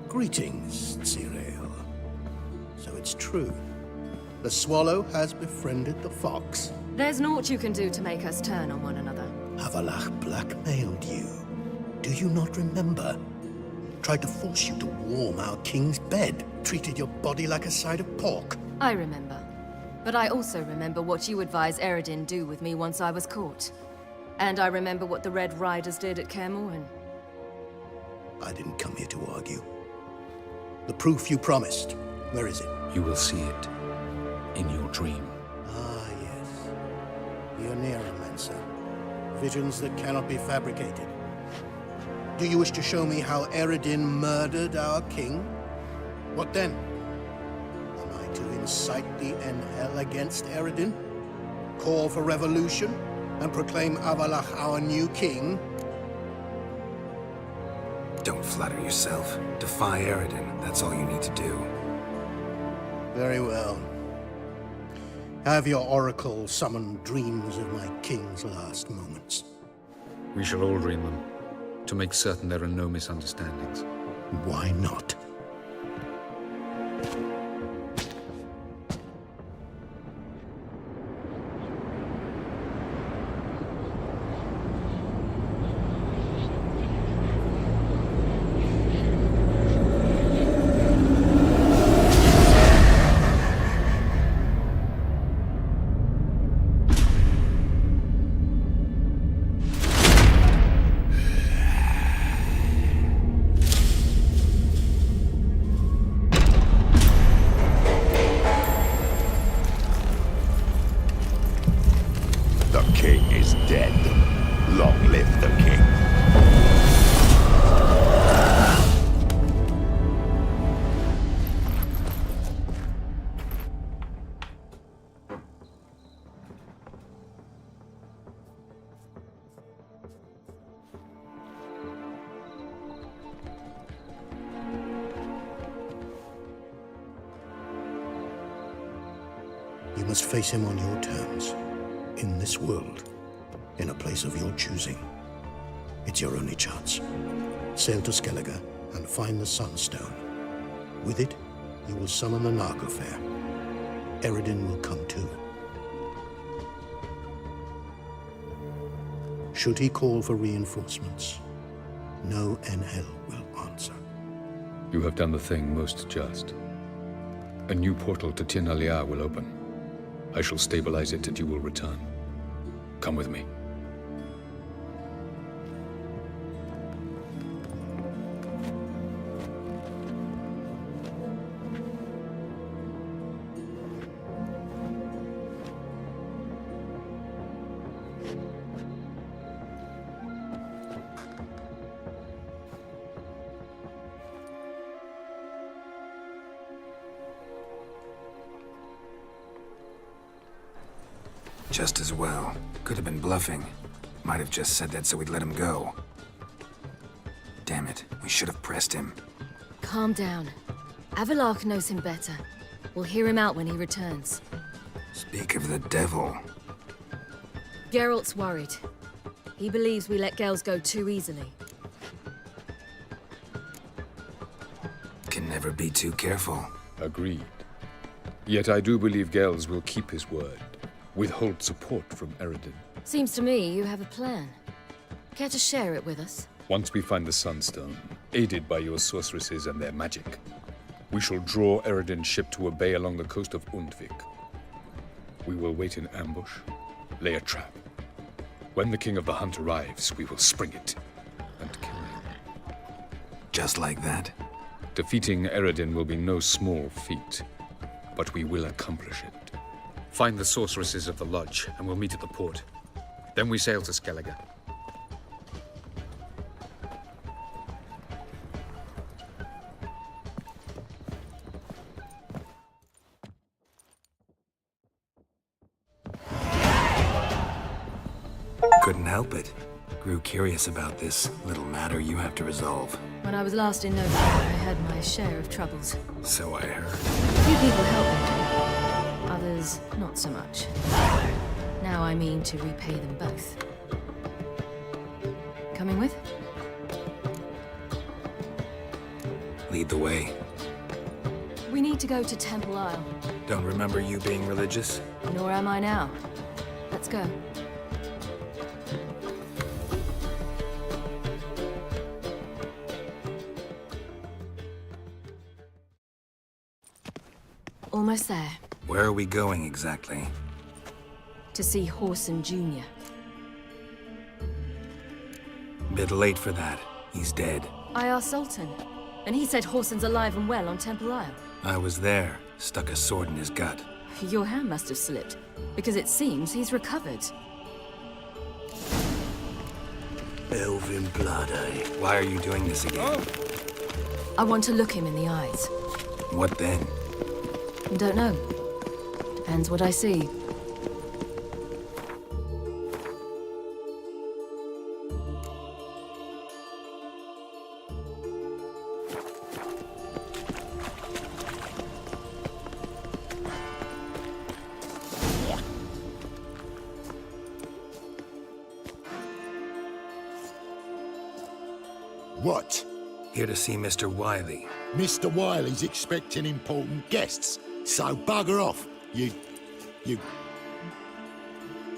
Greetings, Cyril. So it's true. The swallow has befriended the fox. There's naught you can do to make us turn on one another. Avalach blackmailed you. Do you not remember? Tried to force you to warm our king's bed. Treated your body like a side of pork. I remember. But I also remember what you advised Eredin do with me once I was caught. And I remember what the Red Riders did at Kaer Morhen. I didn't come here to argue. The proof you promised, where is it? You will see it in your dream. Ah, yes. Your neuromancer. Visions that cannot be fabricated. Do you wish to show me how Eredin murdered our king? What then? Am I to incite the NL against Eredin? Call for revolution? And proclaim Avalach our new king? Don't flatter yourself. Defy Eredin. That's all you need to do. Very well. Have your oracle summon dreams of my king's last moments. We shall all dream them, to make certain there are no misunderstandings. Why not? must face him on your terms. In this world. In a place of your choosing. It's your only chance. Sail to Skellige and find the Sunstone. With it, you will summon the Naga Fair. Eredin will come too. Should he call for reinforcements, no Enhel will answer. You have done the thing most just. A new portal to Tir na Liar will open. I shall stabilize it and you will return. Come with me. Just as well. Could have been bluffing. Might have just said that so we'd let him go. Damn it, we should have pressed him. Calm down. Avalok knows him better. We'll hear him out when he returns. Speak of the devil. Geralt's worried. He believes we let Gels go too easily. Can never be too careful. Agreed. Yet I do believe Gels will keep his word. Withhold support from Eredin. Seems to me you have a plan. Care to share it with us? Once we find the Sunstone, aided by your sorceresses and their magic, we shall draw Eredin's ship to a bay along the coast of Undvik. We will wait in ambush, lay a trap. When the King of the Hunt arrives, we will spring it and kill him. Just like that? Defeating Eredin will be no small feat, but we will accomplish it. Find the sorceresses of the lodge, and we'll meet at the port. Then we sail to Skellige. Couldn't help it. Grew curious about this little matter you have to resolve. When I was last in Nova, I had my share of troubles. So I heard. A few people helped me. Others, not so much. Now I mean to repay them both. Coming with? Lead the way. We need to go to Temple Isle. Don't remember you being religious? Nor am I now. Let's go. Almost there. Where are we going exactly? To see Whoreson Jr. Bit late for that. He's dead. I asked Sultan, and he said Whoreson's alive and well on Temple Isle. I was there. Stuck a sword in his gut. Your hand must have slipped, because it seems he's recovered. Elven blood, eh? Why are you doing this again? I want to look him in the eyes. What then? Don't know. Depends what I see. What? Here to see Mr. Wiley. Mr. Wiley's expecting important guests, so bugger off, you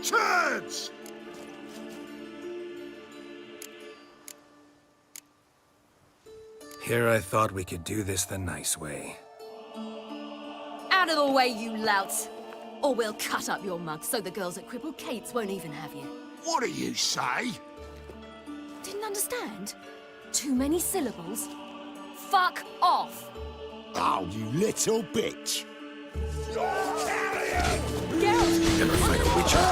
turds! Here I thought we could do this the nice way. Out of the way, you louts! Or we'll cut up your mug so the girls at Cripple Kate's won't even have you. What do you say? Didn't understand? Too many syllables? Fuck off! Oh, you little bitch! Never fight a witcher.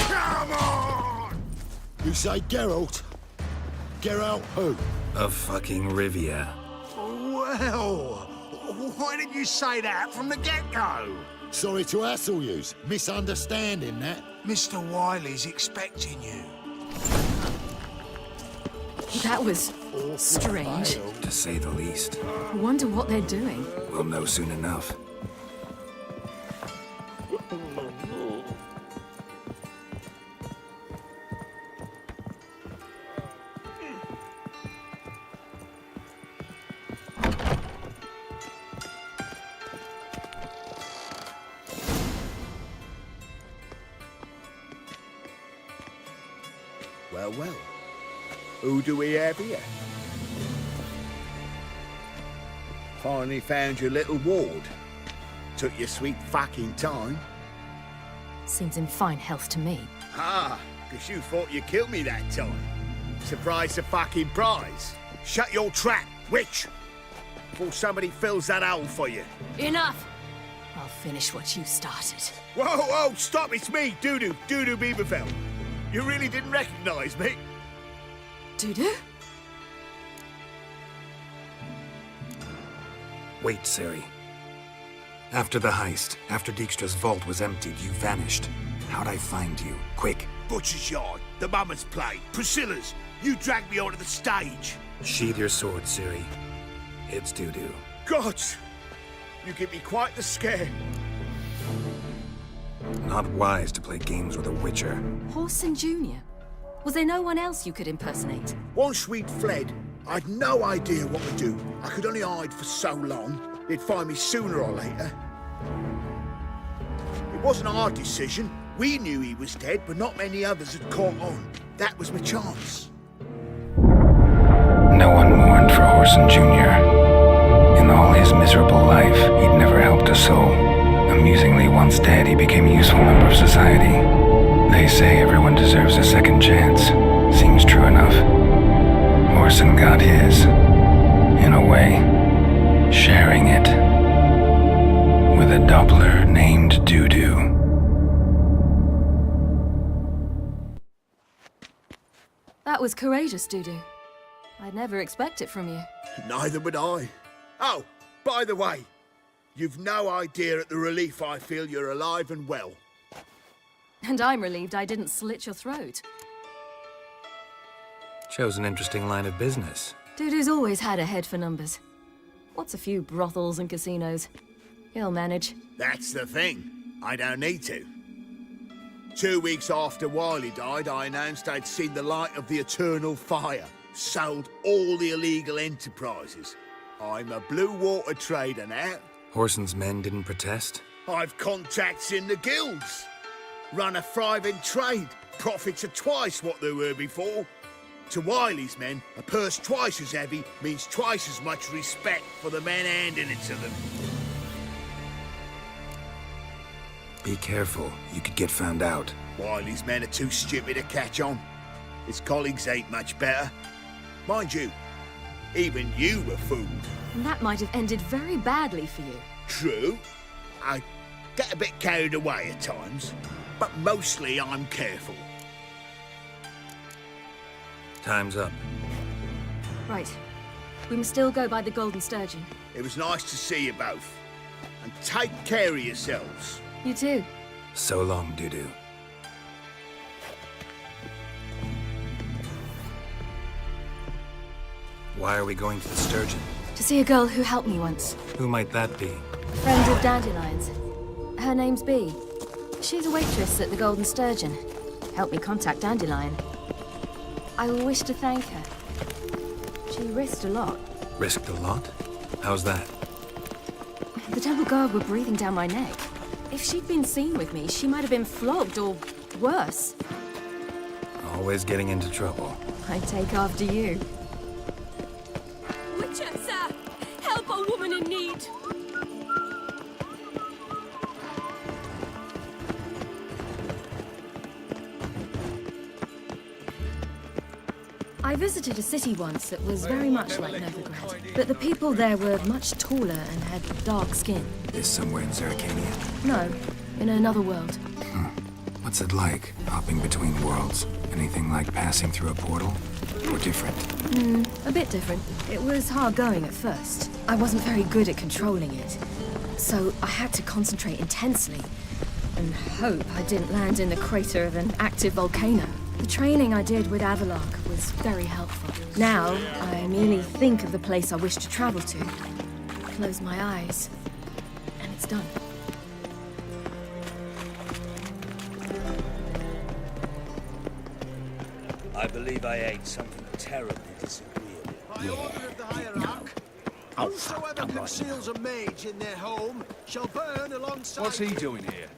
Come on! You say Geralt? Geralt who? Of fucking Rivia. Well, why didn't you say that from the get-go? Sorry to hassle yous. Misunderstanding that. Mr. Wiley's expecting you. That was strange. To say the least. I wonder what they're doing. We'll know soon enough. Well, well. Who do we have here? Finally found your little ward. Took your sweet fucking time. Seems in fine health to me. Ah, because you thought you killed me that time. Surprise the fucking prize. Shut your trap, witch! Before somebody fills that hole for you. Enough! I'll finish what you started. Whoa, whoa, stop, it's me, Dudu Beaverfell. You really didn't recognize me? Dudu? Wait, Ciri. After the heist, after Dijkstra's vault was emptied, you vanished. How'd I find you? Quick. Butcher's Yard, the Mama's Play, Priscilla's. You dragged me onto the stage. Sheathe your sword, Ciri. It's Dudu. Gods! You give me quite the scare. Not wise to play games with a witcher. Horson Jr.? Was there no one else you could impersonate? Once we'd fled, I'd no idea what to do. I could only hide for so long. They'd find me sooner or later. It wasn't our decision. We knew he was dead, but not many others had caught on. That was my chance. No one mourned for Horson Jr. In all his miserable life, he'd never helped a soul. Amusingly, once dead, he became a useful member of society. They say everyone deserves a second chance. Seems true enough. Horson got his, in a way, sharing it with a Doppler named Dudu. That was courageous, Dudu. I'd never expect it from you. Neither would I. Oh, by the way, you've no idea at the relief I feel you're alive and well. And I'm relieved I didn't slit your throat. Chose an interesting line of business. Dudu's always had a head for numbers. What's a few brothels and casinos? He'll manage. That's the thing. I don't need to. 2 weeks after Wiley died, I announced I'd seen the light of the eternal fire. Sold all the illegal enterprises. I'm a blue water trader now. Horson's men didn't protest? I've contacts in the guilds. Run a thriving trade. Profits are twice what they were before. To Wiley's men, a purse twice as heavy means twice as much respect for the men handing it to them. Be careful. You could get found out. Wiley's men are too stupid to catch on. His colleagues ain't much better. Mind you, even you were fooled. And that might have ended very badly for you. True. I get a bit carried away at times, but mostly I'm careful. Time's up. Right. We must still go by the Golden Sturgeon. It was nice to see you both. And take care of yourselves. You too. So long, Dudu. Why are we going to the Sturgeon? To see a girl who helped me once. Who might that be? Friend of Dandelion's. Her name's Bee. She's a waitress at the Golden Sturgeon. Helped me contact Dandelion. I wish to thank her. She risked a lot. Risked a lot? How's that? The Temple Guard were breathing down my neck. If she'd been seen with me, she might have been flogged or worse. Always getting into trouble. I take after you. Witcher, sir! Help a woman in need! I visited a city once that was very much like Novigrad, but the people there were much taller and had dark skin. This somewhere in Zerrikania? No, in another world. What's it like, hopping between worlds? Anything like passing through a portal? Or different? A bit different. It was hard going at first. I wasn't very good at controlling it, so I had to concentrate intensely and hope I didn't land in the crater of an active volcano. The training I did with Avalok was very helpful. Now, I merely think of the place I wish to travel to, close my eyes, and it's done. I believe I ate something terribly disagreeable. By order of the hierarch, whosoever conceals a mage in their home shall burn alongside... What's he doing here?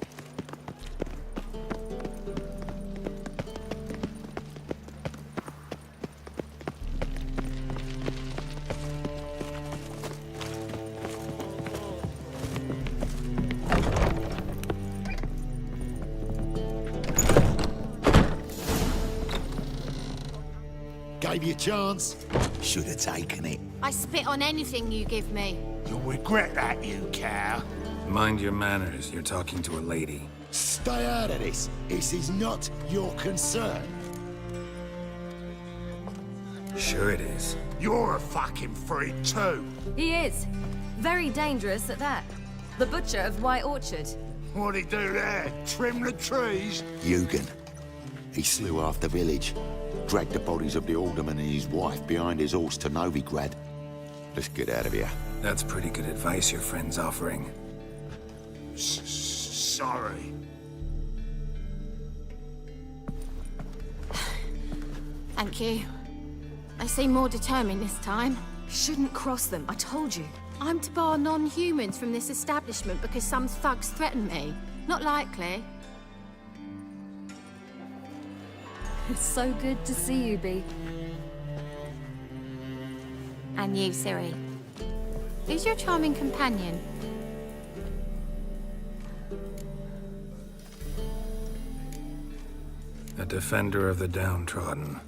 Gave you a chance. Should have taken it. I spit on anything you give me. You'll regret that, you cow. Mind your manners. You're talking to a lady. Stay out of this. This is not your concern. Sure it is. You're a fucking freak too. He is. Very dangerous at that. The butcher of White Orchard. What'd he do there? Trim the trees? Eugen. He slew half the village. Dragged the bodies of the alderman and his wife behind his horse to Novigrad. Let's get out of here. That's pretty good advice your friend's offering. Sorry. Thank you. They seem more determined this time. Shouldn't cross them, I told you. I'm to bar non-humans from this establishment because some thugs threaten me. Not likely. It's so good to see you, Bee. And you, Ciri. Who's your charming companion? A defender of the downtrodden.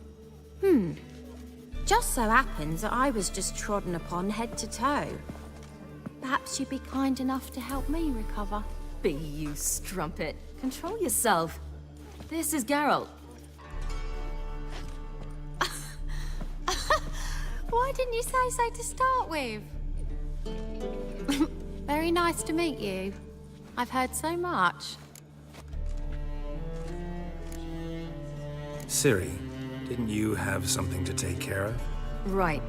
Just so happens that I was just trodden upon head to toe. Perhaps you'd be kind enough to help me recover. Bee, you strumpet. Control yourself. This is Geralt. Why didn't you say so to start with? Very nice to meet you. I've heard so much. Ciri, didn't you have something to take care of? Right.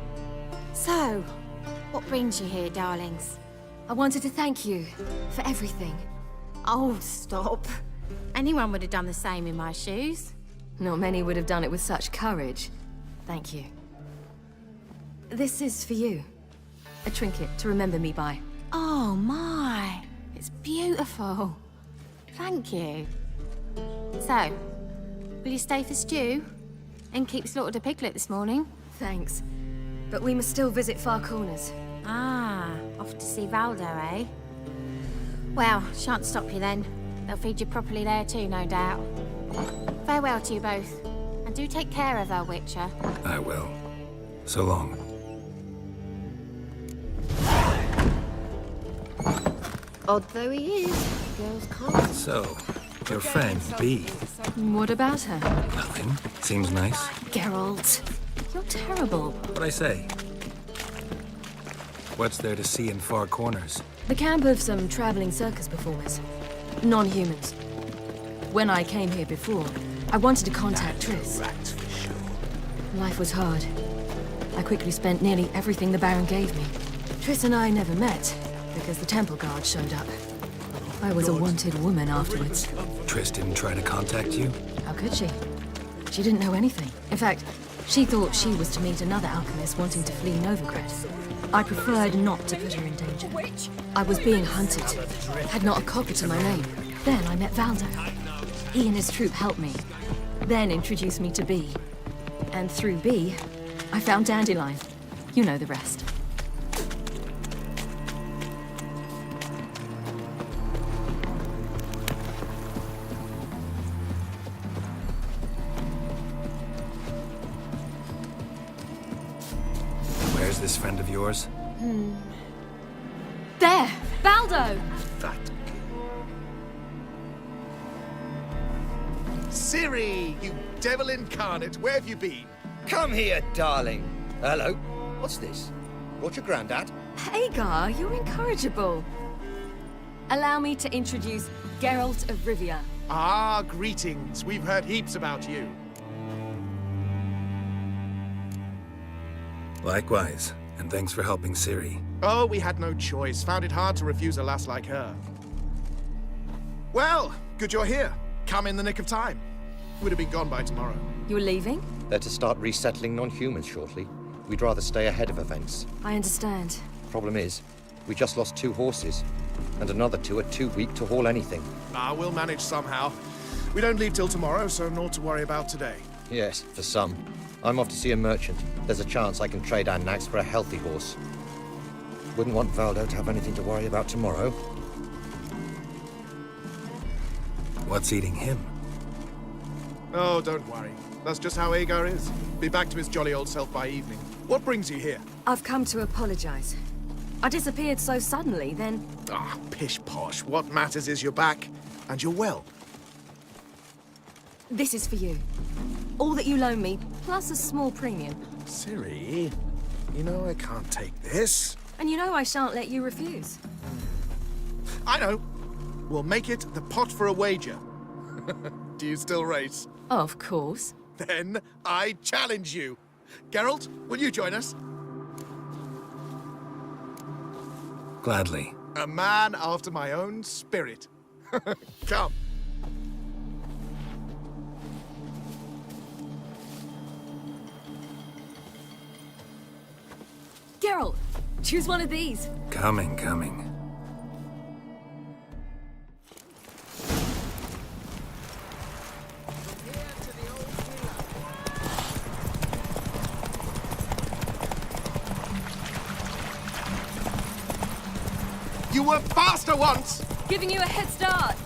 So, what brings you here, darlings? I wanted to thank you for everything. Oh, stop. Anyone would have done the same in my shoes. Not many would have done it with such courage. Thank you. This is for you. A trinket to remember me by. Oh my, it's beautiful. Thank you. So, will you stay for stew? And keep slaughtered a piglet this morning? Thanks. But we must still visit Far Corners. Ah, off to see Valdo, eh? Well, shan't stop you then. They'll feed you properly there too, no doubt. Farewell to you both. And do take care of her, Witcher. I will. So long. Odd though he is, girls can't. So, your friend, Bee. What about her? Nothing. Seems nice. Geralt, you're terrible. What'd I say? What's there to see in Far Corners? The camp of some traveling circus performers. Non-humans. When I came here before, I wanted to contact Triss. Rats for sure. Life was hard. I quickly spent nearly everything the Baron gave me. Triss and I never met, because the Temple Guard showed up. I was a wanted woman afterwards. Triss didn't try to contact you? How could she? She didn't know anything. In fact, she thought she was to meet another alchemist wanting to flee Novigrad. I preferred not to put her in danger. I was being hunted. Had not a copper to my name. Then I met Valdo. He and his troop helped me. Then introduced me to Bee. And through Bee, I found Dandelion. You know the rest. Where's this friend of yours? There! Valdo! That. Ciri, you devil incarnate, where have you been? Come here, darling. Hello. What's this? Brought your granddad? Hagar, you're incorrigible. Allow me to introduce Geralt of Rivia. Ah, greetings. We've heard heaps about you. Likewise, and thanks for helping Ciri. Oh, we had no choice. Found it hard to refuse a lass like her. Well, good you're here. Come in the nick of time. Would have been gone by tomorrow. You're leaving? They're to start resettling non-humans shortly. We'd rather stay ahead of events. I understand. Problem is, we just lost 2 horses, and another 2 are too weak to haul anything. Ah, we'll manage somehow. We don't leave till tomorrow, so naught to worry about today. Yes, for some. I'm off to see a merchant. There's a chance I can trade our nags for a healthy horse. Wouldn't want Valdo to have anything to worry about tomorrow. What's eating him? Oh, don't worry. That's just how Agar is. Be back to his jolly old self by evening. What brings you here? I've come to apologize. I disappeared so suddenly, then... Ah, pish-posh. What matters is you're back, and you're well. This is for you. All that you loan me, plus a small premium. Ciri, you know I can't take this. And you know I shan't let you refuse. I know. We'll make it the pot for a wager. Do you still race? Of course. Then I challenge you. Geralt, will you join us? Gladly. A man after my own spirit. Come. Geralt, choose one of these. Coming. You were faster once! Giving you a head start.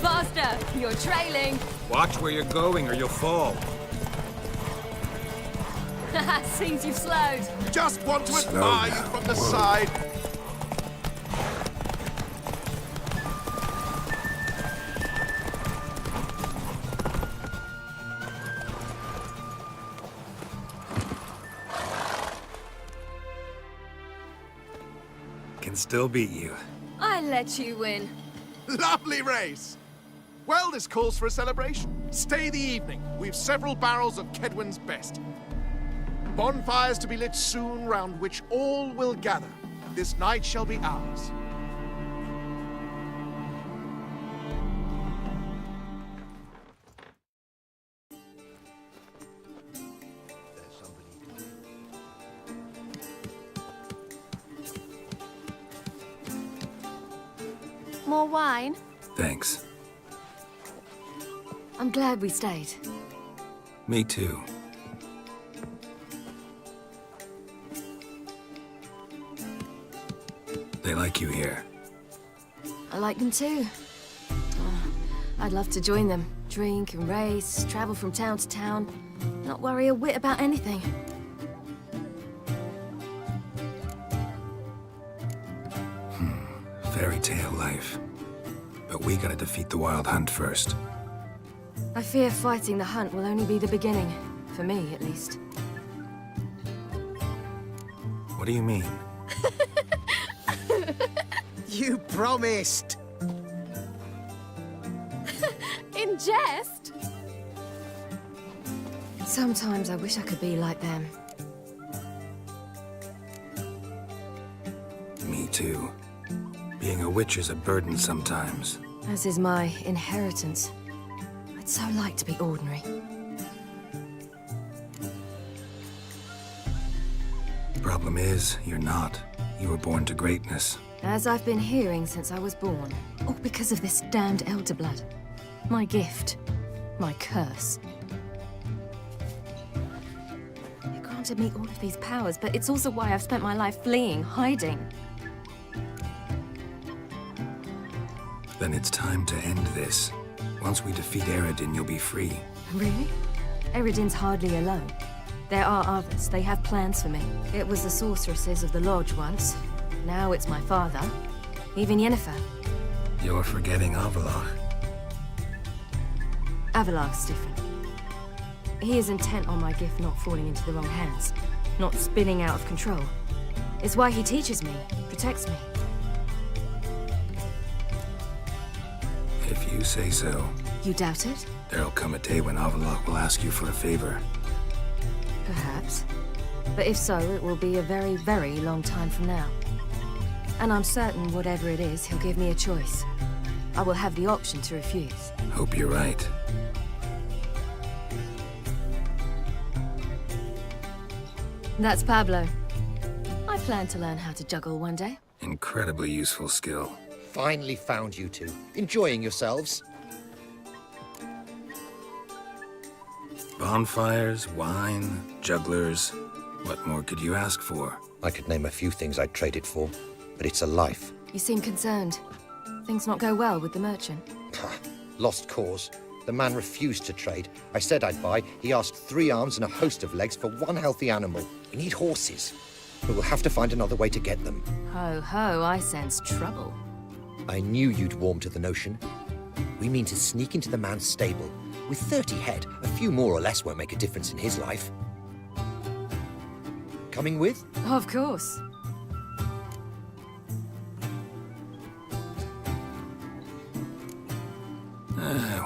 Faster! You're trailing. Watch where you're going or you'll fall. Seems you've slowed. Just want to Slow admire down. you from the side. Can still beat you. I let you win. Lovely race! Well, this calls for a celebration. Stay the evening. We've several barrels of Kedwen's best. Bonfires to be lit soon, round which all will gather. This night shall be ours. More wine? Thanks. I'm glad we stayed. Me too. They like you here. I like them too. Oh, I'd love to join them. Drink and race, travel from town to town. Not worry a whit about anything. Fairy tale life. But we gotta defeat the Wild Hunt first. I fear fighting the hunt will only be the beginning. For me, at least. What do you mean? You promised! In jest? Sometimes I wish I could be like them. Me too. Being a witch is a burden sometimes. As is my inheritance. I'd so like to be ordinary. Problem is, you're not. You were born to greatness. As I've been hearing since I was born. All because of this damned Elder Blood. My gift. My curse. It granted me all of these powers, but it's also why I've spent my life fleeing, hiding. Then it's time to end this. Once we defeat Eredin, you'll be free. Really? Eredin's hardly alone. There are others. They have plans for me. It was the sorceresses of the Lodge once. Now it's my father. Even Yennefer. You're forgetting Avalach. Avalach's different. He is intent on my gift not falling into the wrong hands. Not spinning out of control. It's why he teaches me, protects me. If you say so. You doubt it? There'll come a day when Avalach will ask you for a favor. Perhaps. But if so, it will be a very, very long time from now. And I'm certain whatever it is, he'll give me a choice. I will have the option to refuse. Hope you're right. That's Pablo. I plan to learn how to juggle one day. Incredibly useful skill. Finally found you two. Enjoying yourselves? Bonfires, wine, jugglers. What more could you ask for? I could name a few things I'd trade it for, but it's a life. You seem concerned. Things not go well with the merchant. Lost cause. The man refused to trade. I said I'd buy. He asked 3 arms and a host of legs for 1 healthy animal. We need horses. But we'll have to find another way to get them. Ho ho, I sense trouble. I knew you'd warm to the notion. We mean to sneak into the man's stable. With 30 head, a few more or less won't make a difference in his life. Coming with? Of course.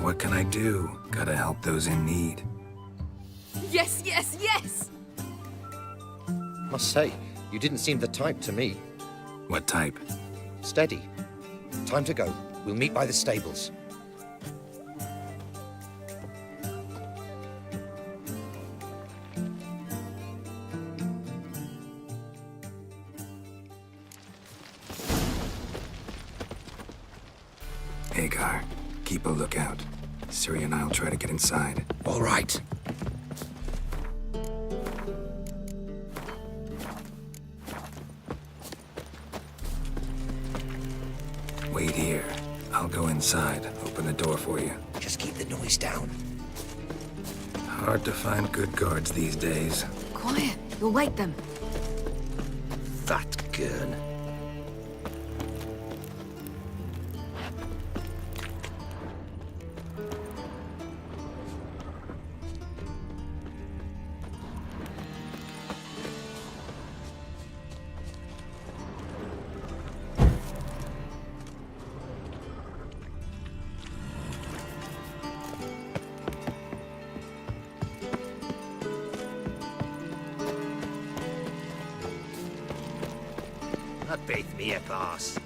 What can I do? Gotta help those in need. Yes, yes, yes! Must say, you didn't seem the type to me. What type? Steady. Time to go. We'll meet by the stables. Hagar, keep a lookout. Ciri and I'll try to get inside. All right. Wait here. I'll go inside, open the door for you. Just keep the noise down. Hard to find good guards these days. Quiet, you'll wake them. That gun. That beat me a pass.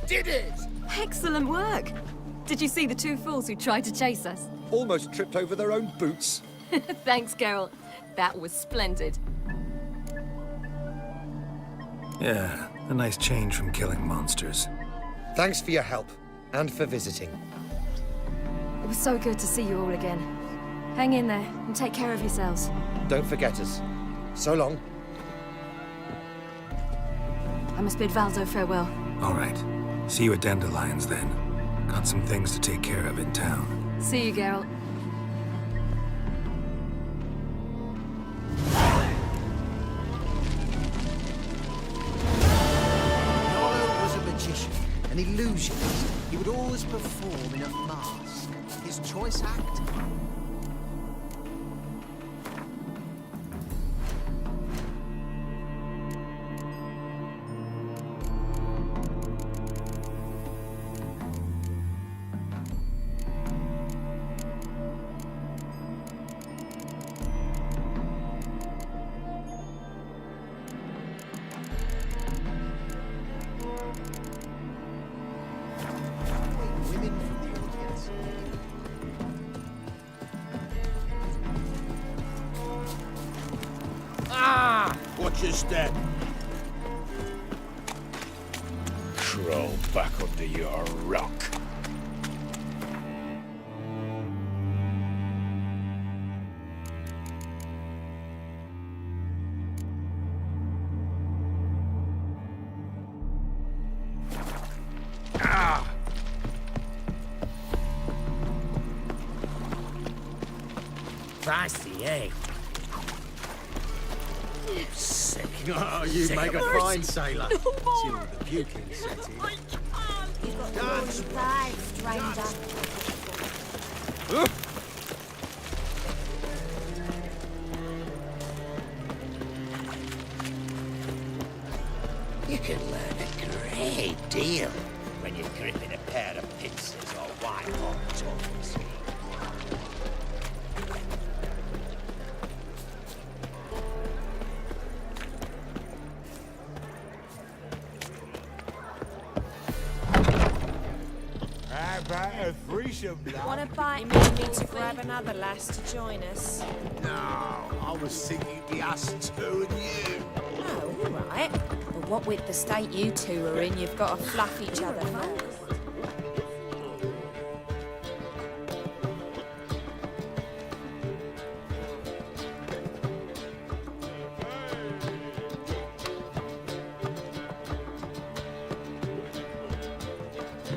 Did it! Excellent work! Did you see the 2 fools who tried to chase us? Almost tripped over their own boots. Thanks, Geralt. That was splendid. Yeah, a nice change from killing monsters. Thanks for your help, and for visiting. It was so good to see you all again. Hang in there, and take care of yourselves. Don't forget us. So long. I must bid Valdo farewell. All right. See you at Dandelions, then. Got some things to take care of in town. See you, Geralt. An illusionist. He would always perform in a mask. His choice act. Watch your step. Crawl back under your rock. Feisty, eh? Sick. Oh, you make a fine sailor. Till the puking set in. You've got to pride, stranger. You can learn a great deal when you're gripping a pair of pincers or white-hot tongues. How about a threesome, love? Wanna bite? You may need to grab another lass to join us. No, I was thinking it'd be us two and you. Oh, all right. But what with the state you two are in, you've got to fluff each other first.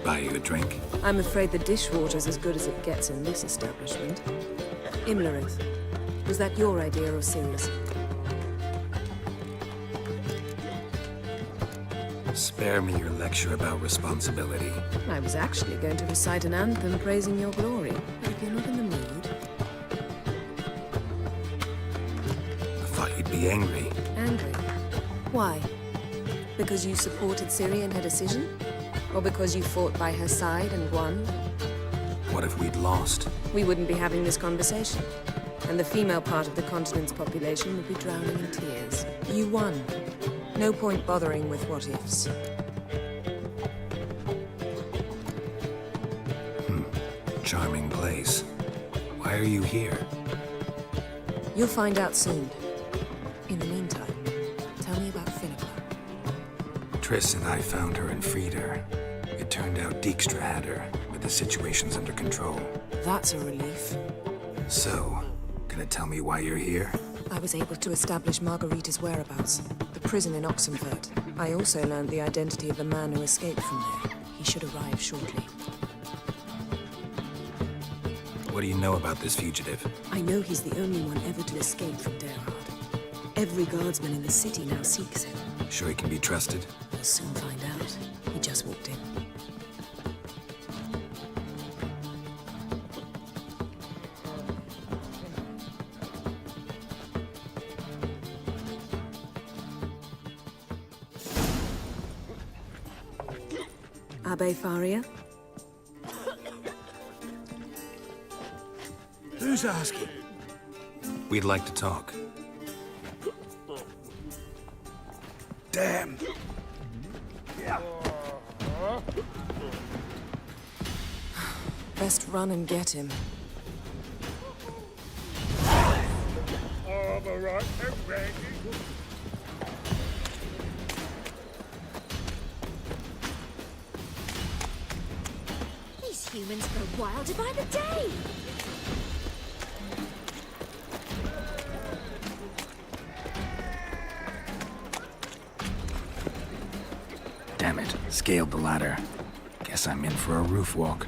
Buy you a drink? I'm afraid the dishwater's as good as it gets in this establishment. Imlerith, was that your idea or Sirius? Spare me your lecture about responsibility. I was actually going to recite an anthem praising your glory, but if you're not in the mood... I thought you'd be angry. Angry? Why? Because you supported Ciri in her decision? Or because you fought by her side and won? What if we'd lost? We wouldn't be having this conversation. And the female part of the continent's population would be drowning in tears. You won. No point bothering with what-ifs. Charming place. Why are you here? You'll find out soon. In the meantime, tell me about Finnegan. Triss and I found her and freed her. It turned out Dijkstra had her, but the situation's under control. That's a relief. So, gonna tell me why you're here? I was able to establish Margarita's whereabouts, the prison in Oxenfurt. I also learned the identity of the man who escaped from there. He should arrive shortly. What do you know about this fugitive? I know he's the only one ever to escape from Derhard. Every guardsman in the city now seeks him. Sure he can be trusted? We'll soon find out. He just walked in. Abbe Faria? Who's asking? We'd like to talk. Damn. Best run and get him. All right, and ready. These humans go wilder by the day. Damn it, scaled the ladder. Guess I'm in for a roof walk.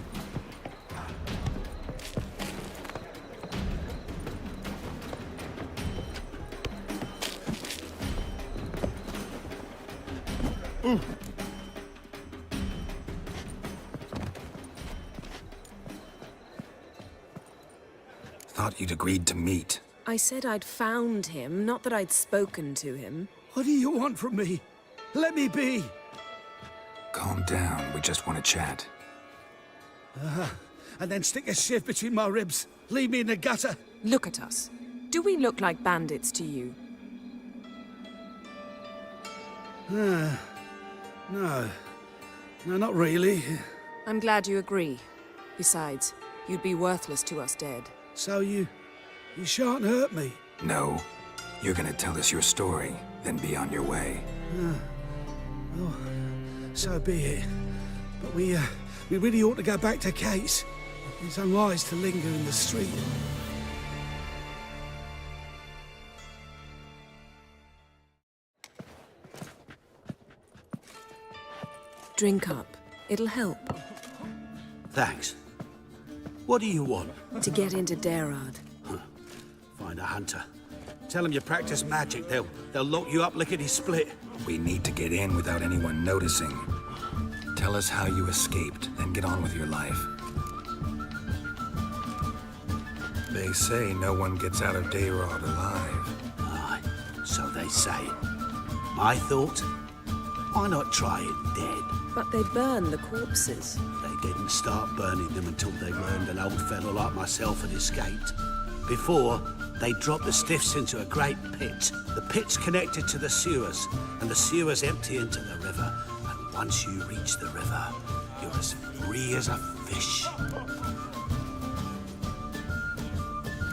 thought you'd agreed to meet. I said I'd found him, not that I'd spoken to him. What do you want from me? Let me be. Calm down, we just want to chat. And then stick a shiv between my ribs. Leave me in the gutter. Look at us. Do we look like bandits to you? No. No, not really. I'm glad you agree. Besides, you'd be worthless to us dead. So you shan't hurt me. No. You're gonna tell us your story, then be on your way. Oh, so be it. But we really ought to go back to Kate's. It's unwise to linger in the street. Drink up. It'll help. Thanks. What do you want? To get into Darad. Find a hunter. Tell them you practice magic. They'll lock you up lickety-split. We need to get in without anyone noticing. Tell us how you escaped, then get on with your life. They say no one gets out of Dayrod alive. Aye, so they say. My thought? Why not try it dead? But they burn the corpses. They didn't start burning them until they learned an old fellow like myself had escaped. Before, they dropped the stiffs into a great pit. The pit's connected to the sewers, and the sewers empty into the river. And once you reach the river, you're as free as a fish.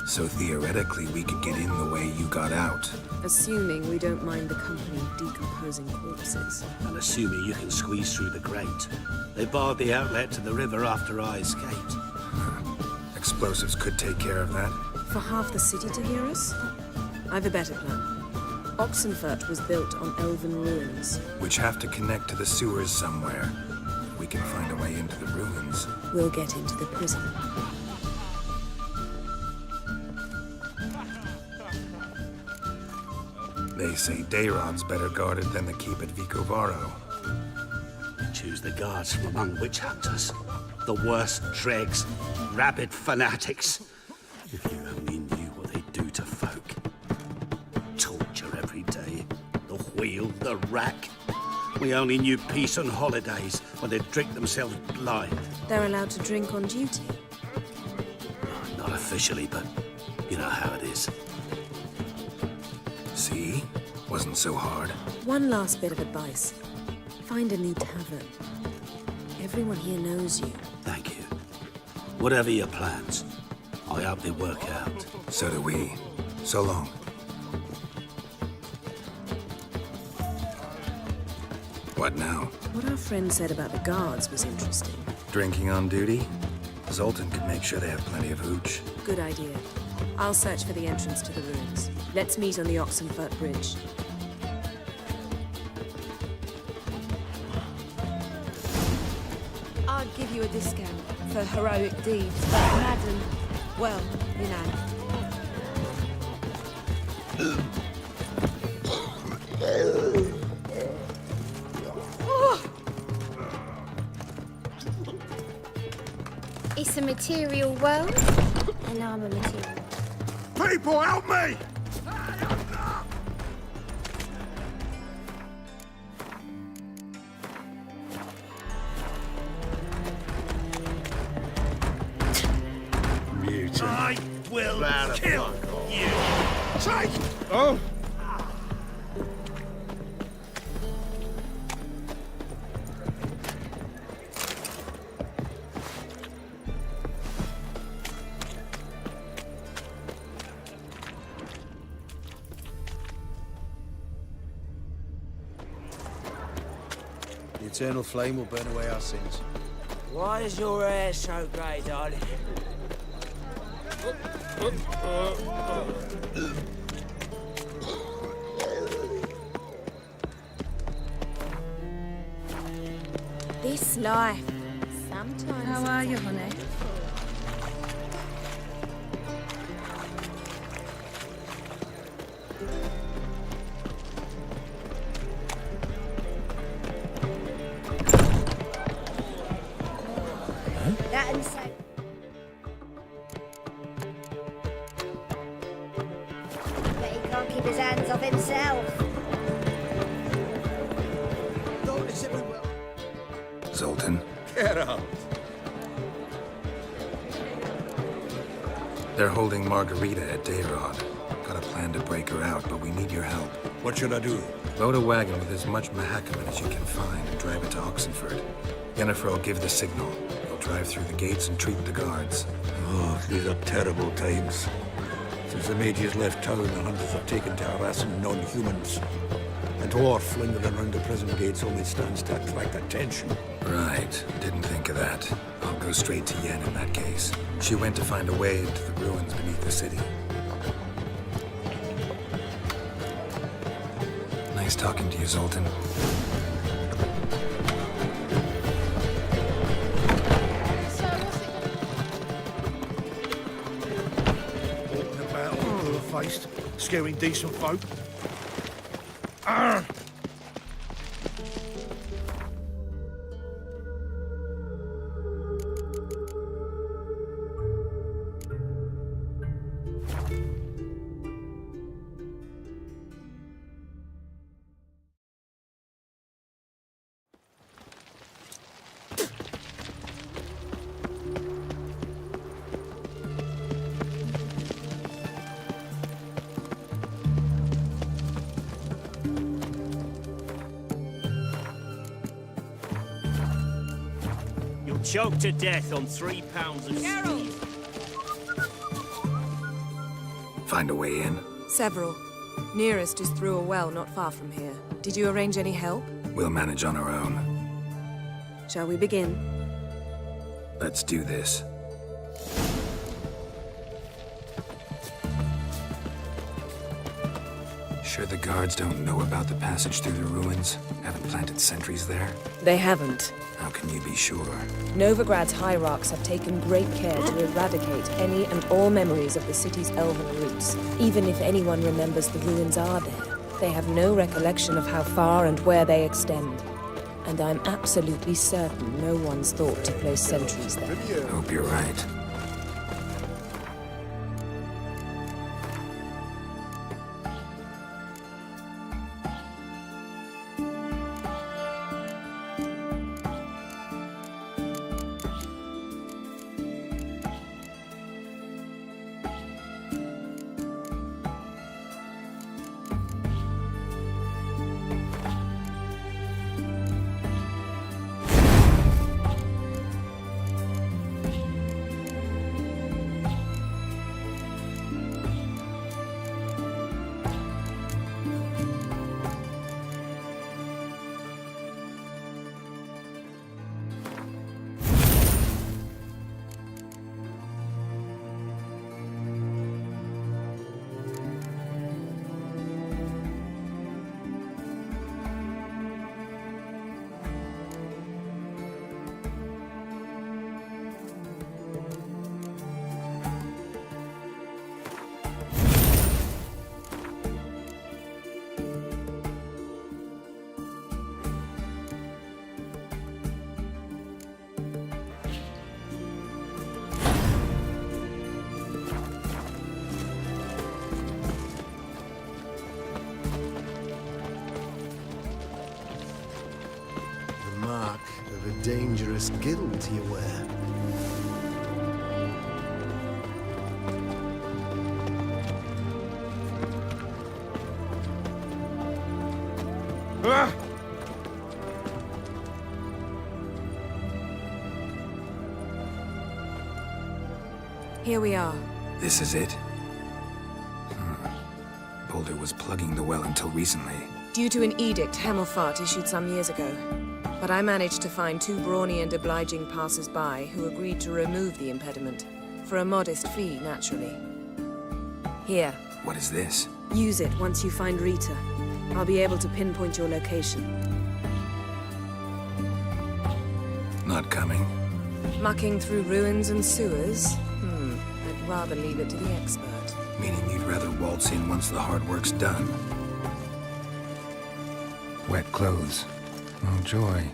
So theoretically, we could get in the way you got out. Assuming we don't mind the company decomposing corpses. And assuming you can squeeze through the grate. They barred the outlet to the river after I escaped. Explosives could take care of that. For half the city to hear us? I've a better plan. Oxenfurt was built on elven ruins. Which have to connect to the sewers somewhere. If we can find a way into the ruins. We'll get into the prison. They say Dayrod's better guarded than the keep at Vicovaro. Choose the guards from among witch hunters. The worst dregs, rabid fanatics. If you only knew what they do to folk. Torture every day. The wheel, the rack. We only knew peace on holidays when they'd drink themselves blind. They're allowed to drink on duty? Not officially, but you know how it is. See? Wasn't so hard. One last bit of advice. Find a new tavern. Everyone here knows you. Thank you. Whatever your plans, I hope they work out. So do we. So long. What now? What our friend said about the guards was interesting. Drinking on duty? Zoltan could make sure they have plenty of hooch. Good idea. I'll search for the entrance to the ruins. Let's meet on the Oxenfurt Bridge. I'd give you a discount for heroic deeds, but madam, well, you know. It's a material world, and I'm a material. People, help me! Mutant. I will kill you! Take! Oh! The eternal flame will burn away our sins. Why is your hair so grey, darling? This life. Sometimes. How are you, honey? That inside. Geralt! They're holding Margarita at Dayrod. Got a plan to break her out, but we need your help. What should I do? Load a wagon with as much Mahakaman as you can find and drive it to Oxenford. Yennefer will give the signal. You'll drive through the gates and treat the guards. Oh, these are terrible times. Since the mages left town, the hunters have taken to harassing non-humans. A dwarf lingering around the prison gates only stands to attract attention. Right. Didn't think of that. I'll go straight to Yen in that case. She went to find a way into the ruins beneath the city. Nice talking to you, Zoltan. Walking about all full-faced, scaring decent folk. Arr! You'll choke to death on 3 pounds of steam. Find a way in? Several. Nearest is through a well not far from here. Did you arrange any help? We'll manage on our own. Shall we begin? Let's do this. Sure the guards don't know about the passage through the ruins? Haven't planted sentries there? They haven't. How can you be sure? Novigrad's hierarchs have taken great care to eradicate any and all memories of the city's elven roots. Even if anyone remembers the ruins are there, they have no recollection of how far and where they extend. And I'm absolutely certain no one's thought to place sentries there. Hope you're right. Mark of a dangerous guild you wear. Ah! Here we are. This is it? Boulder was plugging the well until recently. Due to an edict Hemelfart issued some years ago. But I managed to find 2 brawny and obliging passers-by who agreed to remove the impediment. For a modest fee, naturally. Here. What is this? Use it once you find Rita. I'll be able to pinpoint your location. Not coming? Mucking through ruins and sewers? I'd rather leave it to the expert. Meaning you'd rather waltz in once the hard work's done? Wet clothes. Oh, joy.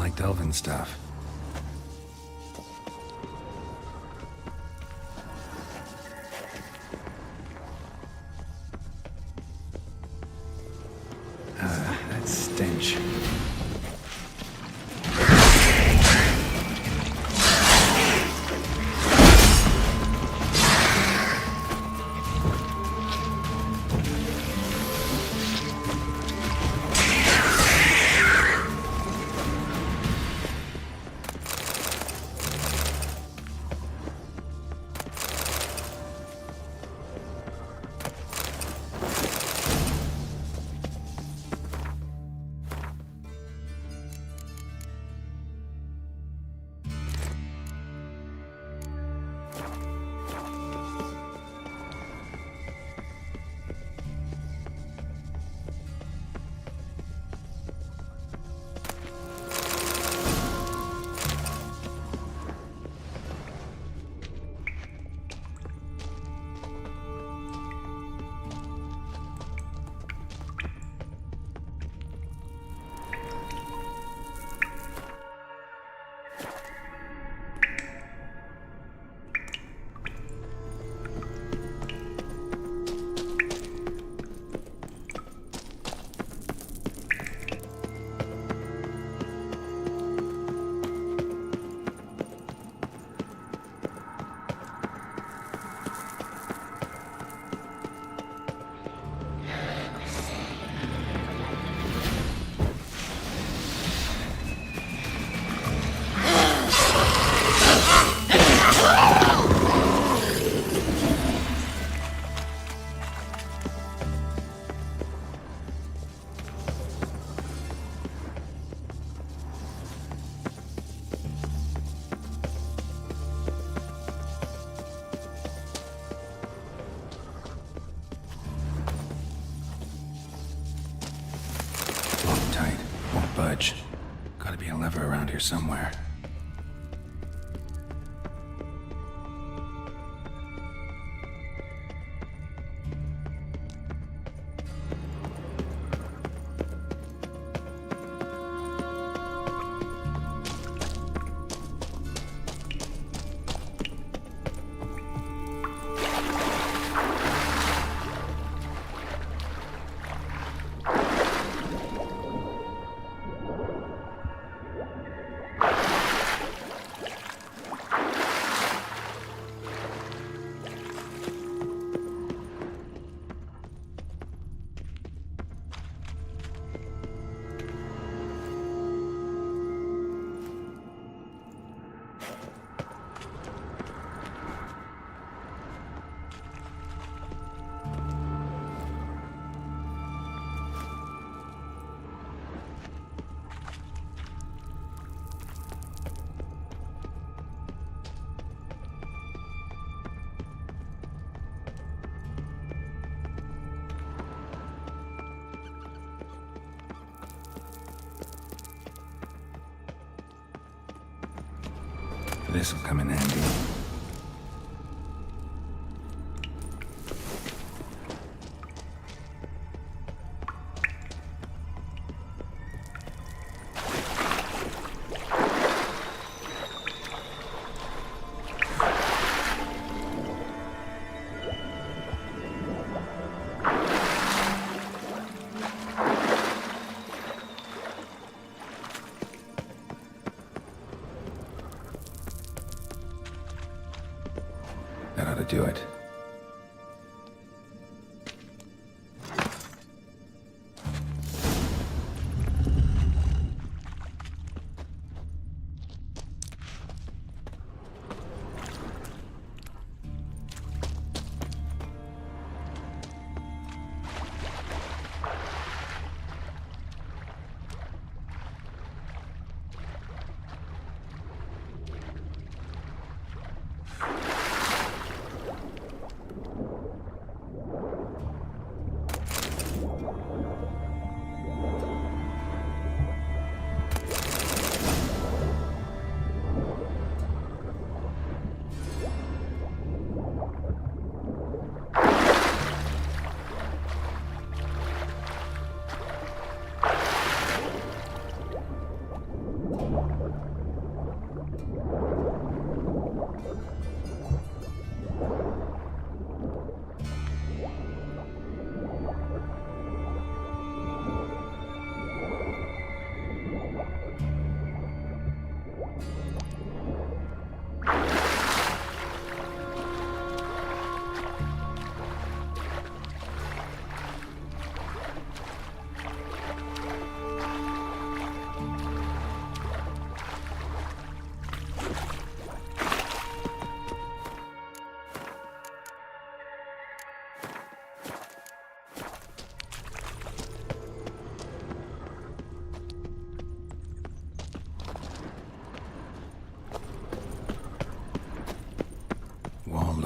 liked elven stuff. That stench. Budge. Gotta be a lever around here somewhere. This'll come in handy. That ought to do it.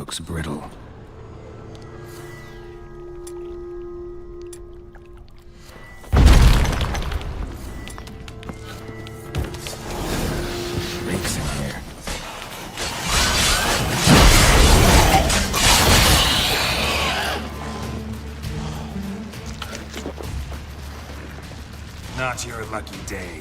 looks brittle. Reeks in here. Not your lucky day.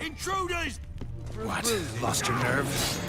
Intruders! What? Lost your nerve?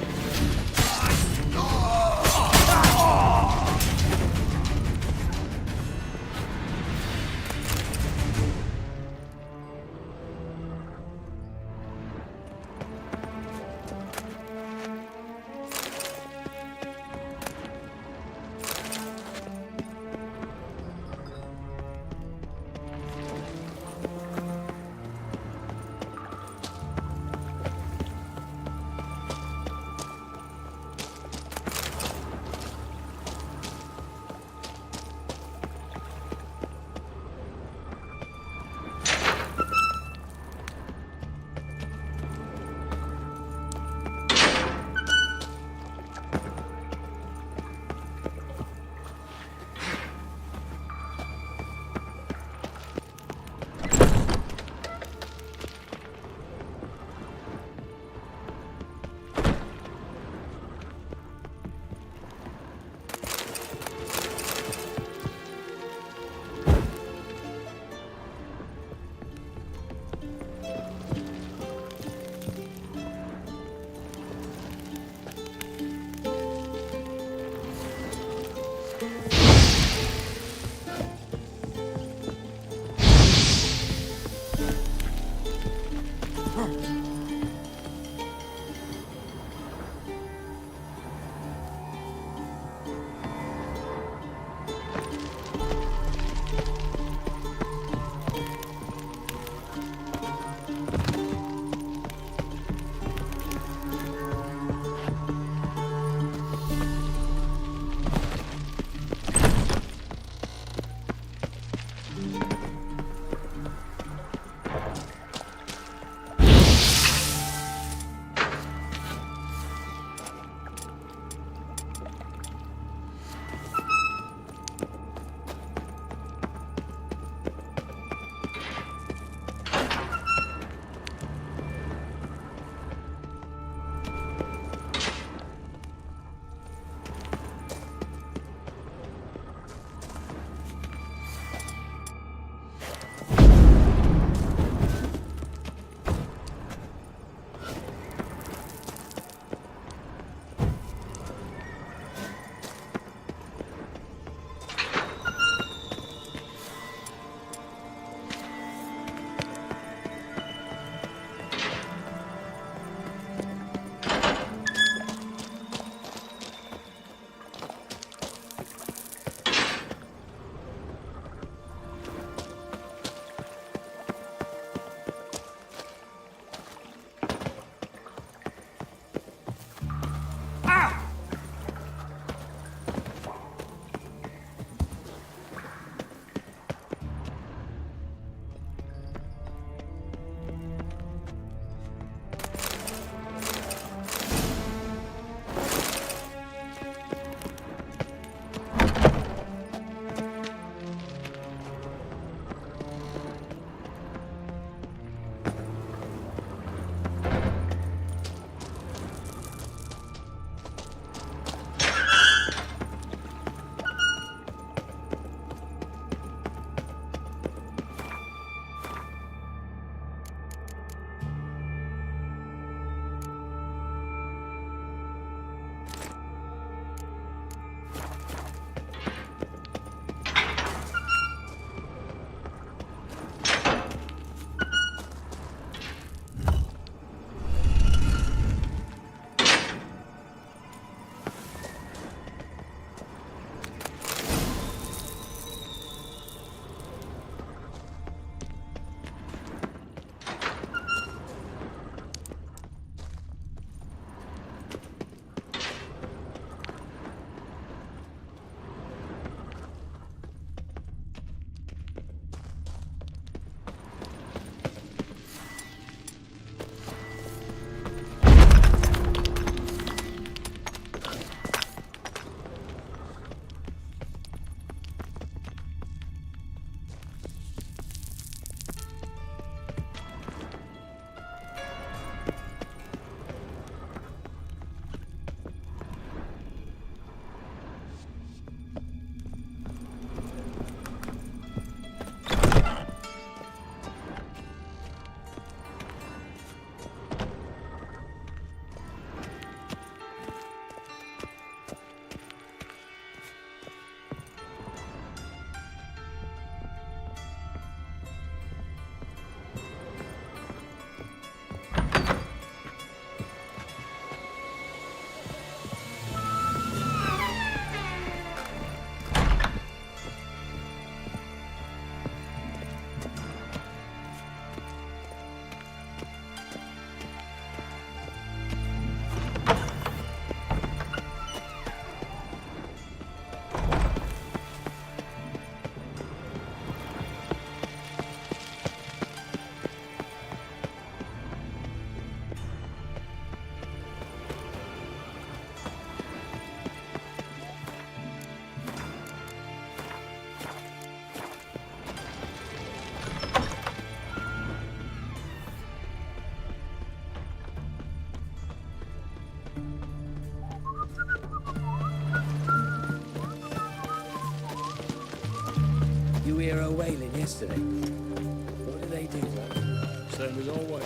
whaling yesterday? What did they do, though? Same as always.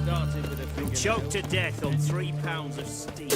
Started with a fingernail. Choked to death on 3 pounds of steam.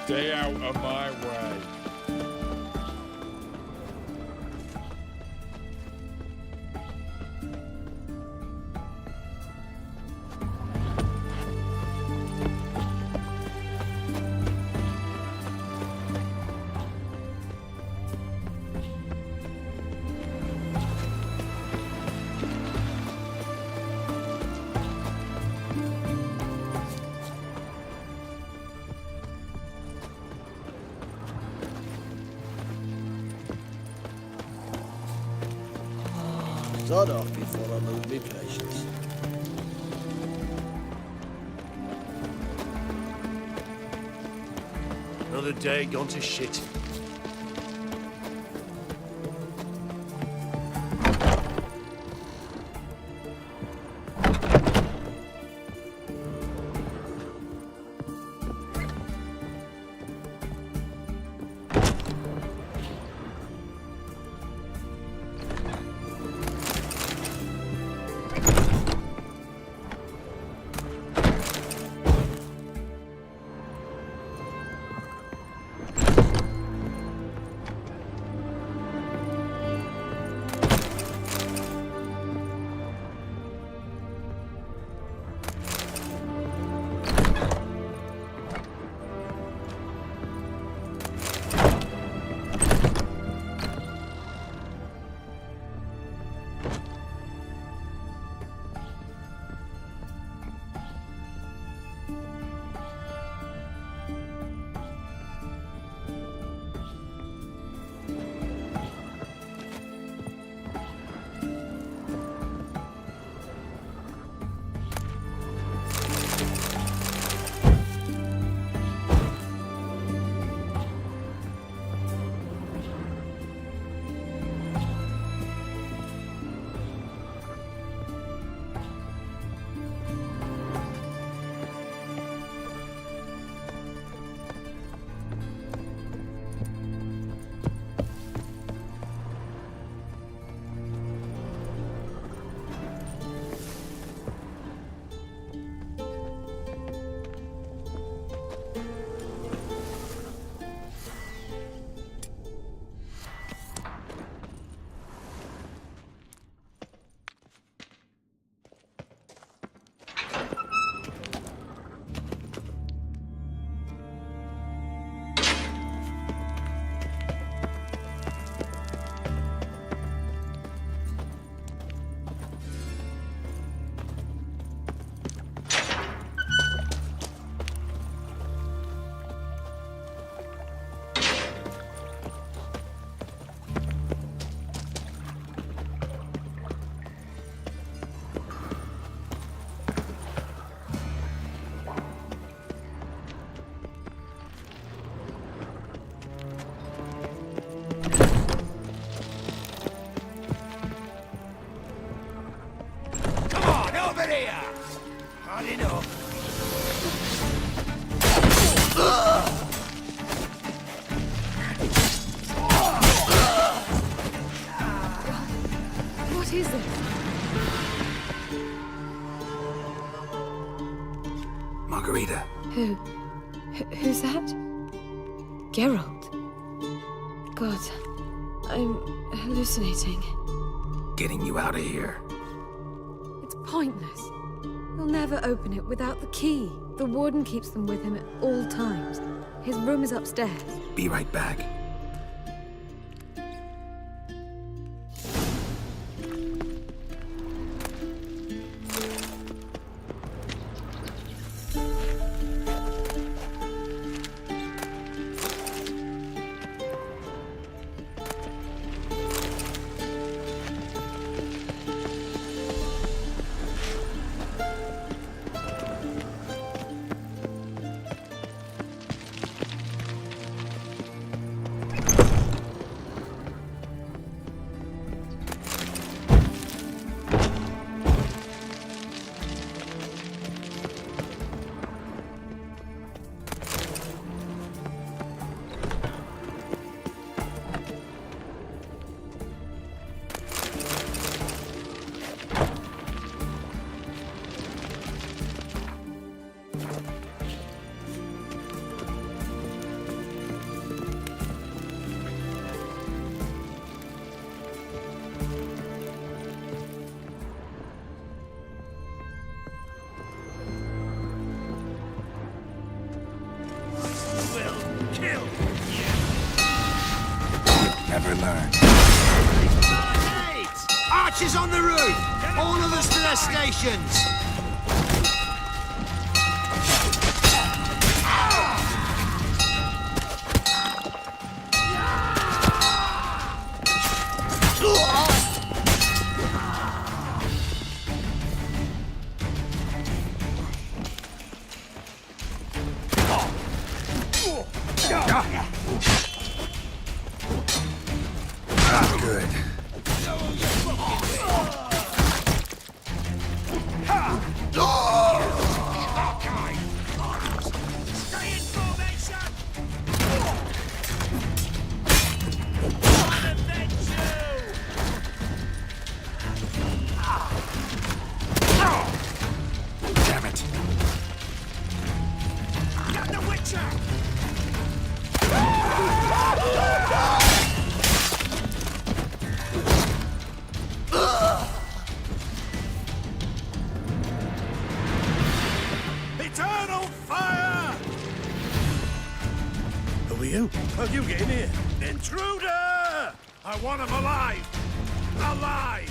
Stay out of my way. Sod off before I lose me patience. Another day gone to shit. this? Margarita. Who's that? Geralt. God, I'm hallucinating. Getting you out of here. It's pointless. He'll never open it without the key. The warden keeps them with him at all times. His room is upstairs. Be right back. Never learn. Archers on the roof! All of us to their stations! Good. Damn it. Get the Witcher! Eternal fire! Who are you? How you get in here? Intruder! I want him alive! Alive!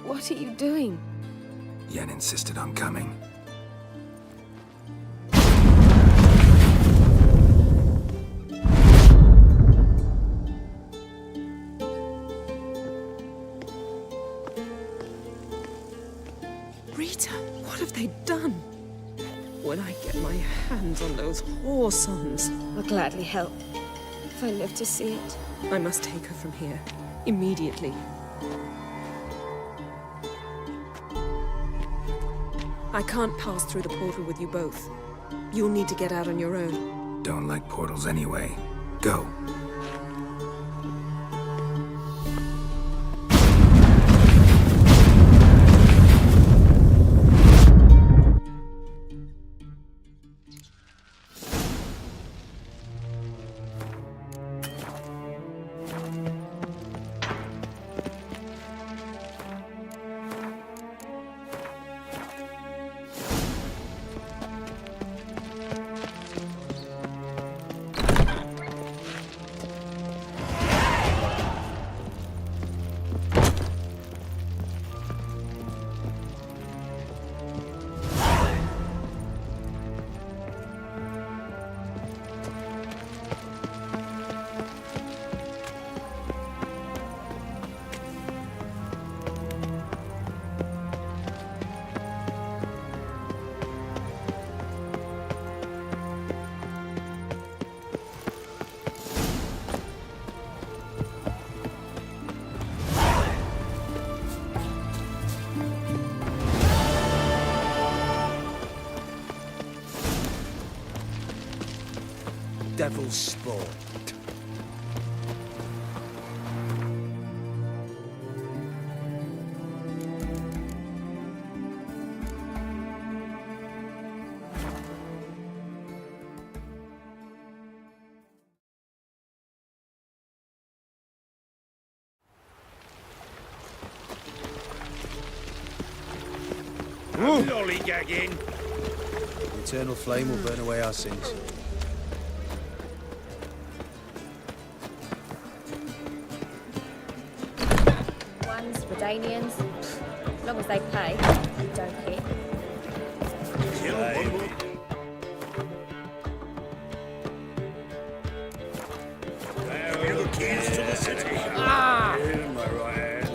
What are you doing? Yen insisted on coming. Rita, what have they done? When I get my hands on those whore sons, I'll gladly help. If I live to see it, I must take her from here. Immediately. I can't pass through the portal with you both. You'll need to get out on your own. Don't like portals anyway. Go. Devil's sport. Lollygagging. The eternal flame will burn away our sins. Ones, Redanians. As long as they pay, you don't hit. The keys to the city. Ah! In my right hand.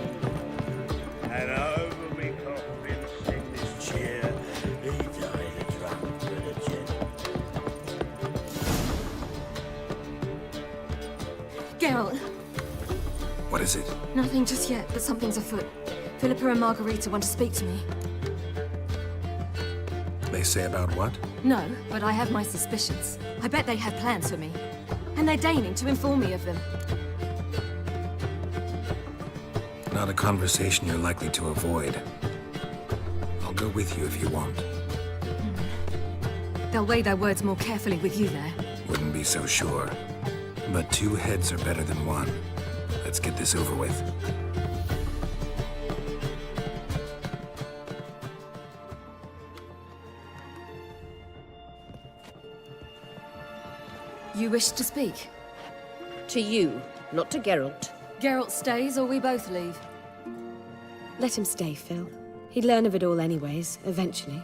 And over me coffin in this chair. He died a drunk with a gin. Geralt, What is it? nothing just yet, but something's afoot. Philippa and Margarita want to speak to me. They say about what? No, but I have my suspicions. I bet they have plans for me. And they're deigning to inform me of them. Not a conversation you're likely to avoid. I'll go with you if you want. They'll weigh their words more carefully with you there. Wouldn't be so sure. But two heads are better than one. Let's get this over with. You wish to speak? To you, not to Geralt. Geralt stays or we both leave? Let him stay, Phil. He'd learn of it all anyways, eventually.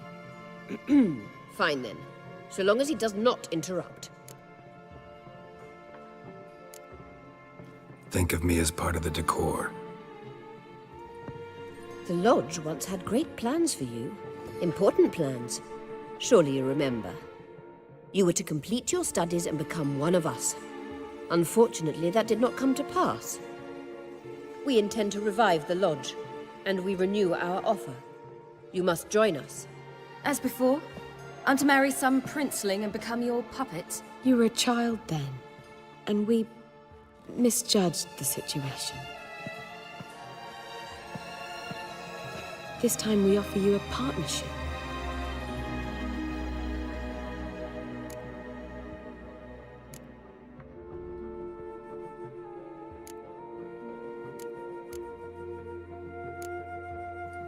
Fine then. So long as he does not interrupt. Think of me as part of the decor. The Lodge once had great plans for you. Important plans. Surely you remember. You were to complete your studies and become one of us. Unfortunately, that did not come to pass. We intend to revive the Lodge, and we renew our offer. You must join us. As before? I'm to marry some princeling and become your puppet? You were a child then, and we misjudged the situation. This time we offer you a partnership.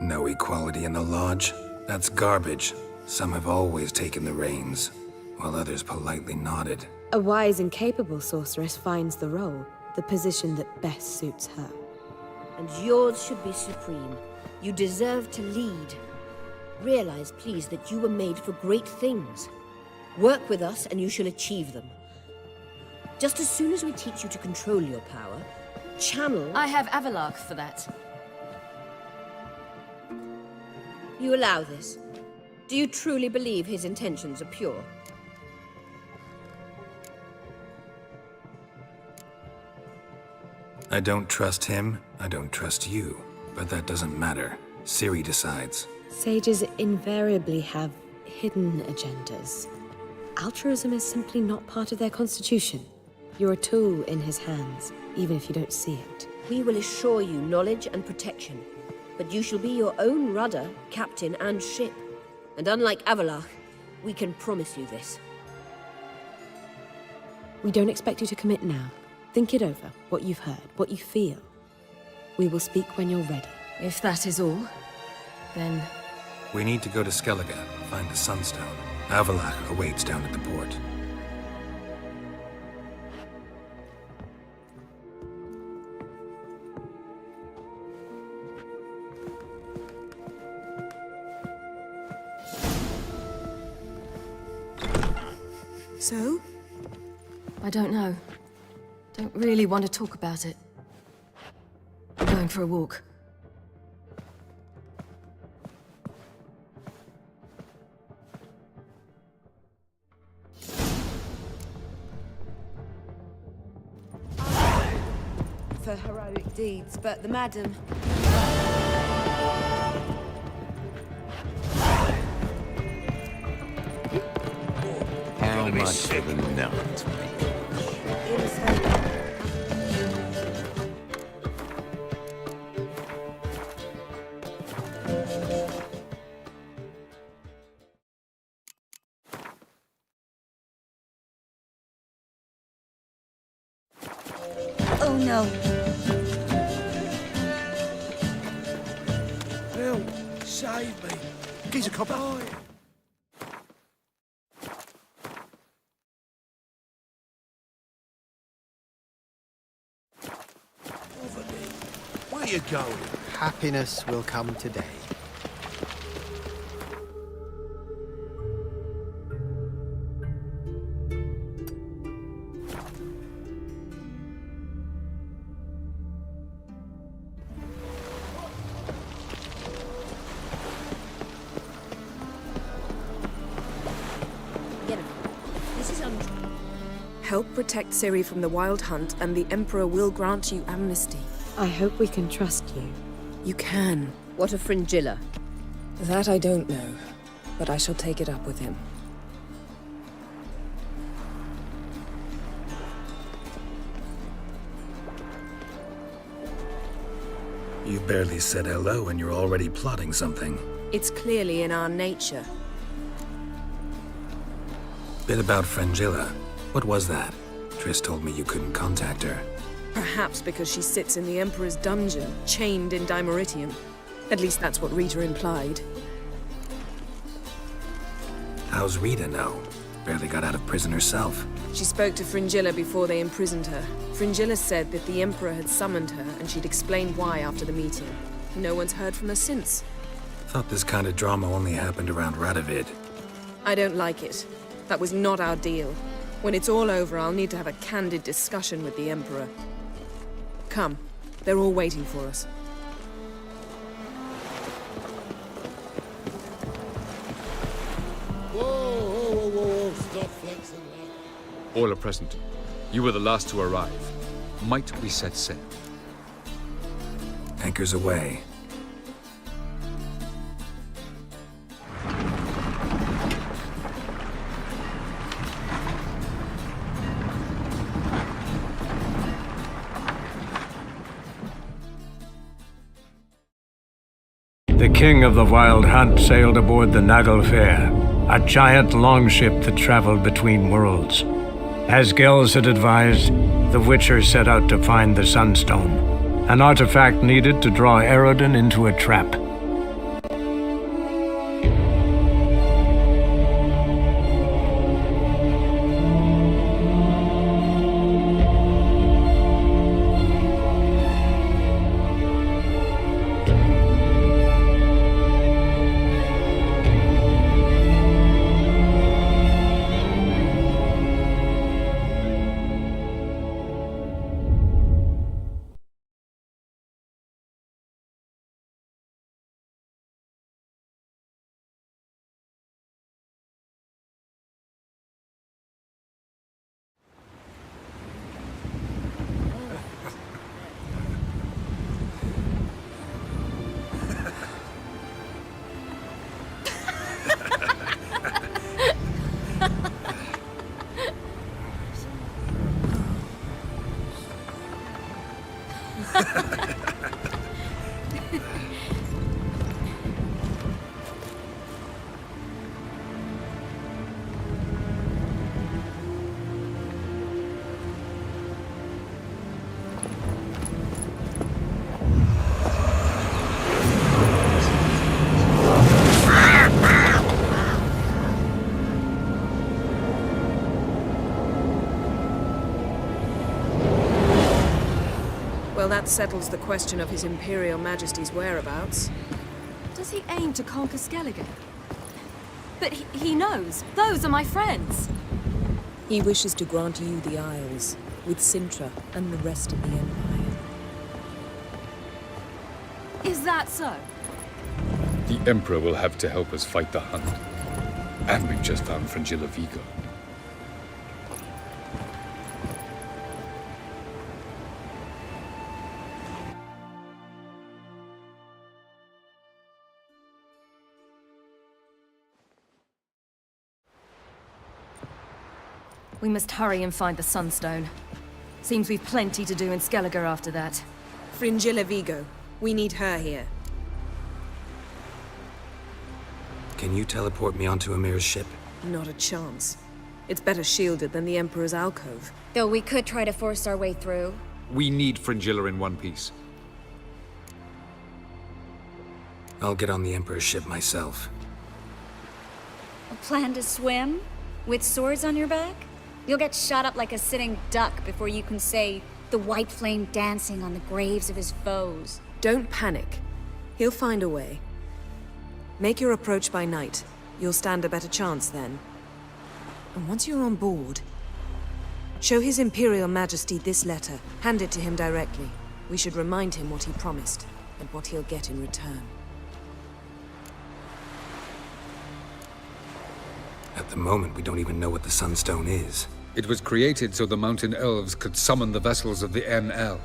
No equality in the Lodge? That's garbage. Some have always taken the reins, while others politely nodded. A wise and capable sorceress finds the role, the position that best suits her. And yours should be supreme. You deserve to lead. Realize, please, that you were made for great things. Work with us and you shall achieve them. Just as soon as we teach you to control your power, channel... I have Avalark for that. You allow this? Do you truly believe his intentions are pure? I don't trust him, I don't trust you. But that doesn't matter. Ciri decides. Sages invariably have hidden agendas. Altruism is simply not part of their constitution. You're a tool in his hands, even if you don't see it. We will assure you knowledge and protection, but you shall be your own rudder, captain, and ship. And unlike Avalark, we can promise you this. We don't expect you to commit now. Think it over, what you've heard, what you feel. We will speak when you're ready. If that is all, then... We need to go to Skellige, find the Sunstone. Avalark awaits down at the port. So? I don't know. Don't really want to talk about it. I'm going for a walk. For heroic deeds, but the madam... How much of a nut? Oh no. Help! Save me! He's a copper. Where you going? Happiness will come today. Help protect Ciri from the Wild Hunt, and the Emperor will grant you amnesty. I hope we can trust you. You can. What of Fringilla? That I don't know, but I shall take it up with him. You barely said hello and you're already plotting something. It's clearly in our nature. Bit about Fringilla. What was that? Triss told me you couldn't contact her. Perhaps because she sits in the Emperor's dungeon, chained in Dimeritium. At least that's what Rita implied. How's Rita know? Barely got out of prison herself. She spoke to Fringilla before they imprisoned her. Fringilla said that the Emperor had summoned her, and she'd explained why after the meeting. No one's heard from her since. Thought this kind of drama only happened around Radovid. I don't like it. That was not our deal. When it's all over, I'll need to have a candid discussion with the Emperor. Come. They're all waiting for us. Whoa, stop flexing that. All are present. You were the last to arrive. Might we set sail? Anchors away. The king of the Wild Hunt sailed aboard the Naglfar, a giant longship that traveled between worlds. As Gels had advised, the Witcher set out to find the Sunstone, an artifact needed to draw Eredin into a trap. Well, that settles the question of His Imperial Majesty's whereabouts. Does he aim to conquer Skellige? But he knows. Those are my friends. He wishes to grant you the Isles, with Sintra and the rest of the Empire. Is that so? The Emperor will have to help us fight the Hunt. And we've just found Fringilla Vigo. We must hurry and find the Sunstone. Seems we've plenty to do in Skellige after that. Fringilla Vigo. We need her here. Can you teleport me onto Amir's ship? Not a chance. It's better shielded than the Emperor's alcove. Though we could try to force our way through. We need Fringilla in one piece. I'll get on the Emperor's ship myself. A plan to swim? With swords on your back? You'll get shot up like a sitting duck before you can say the white flame dancing on the graves of his foes. Don't panic. He'll find a way. Make your approach by night. You'll stand a better chance then. And once you're on board, show His Imperial Majesty this letter. Hand it to him directly. We should remind him what he promised, and what he'll get in return. At the moment, we don't even know what the Sunstone is. It was created so the Mountain Elves could summon the vessels of the NL.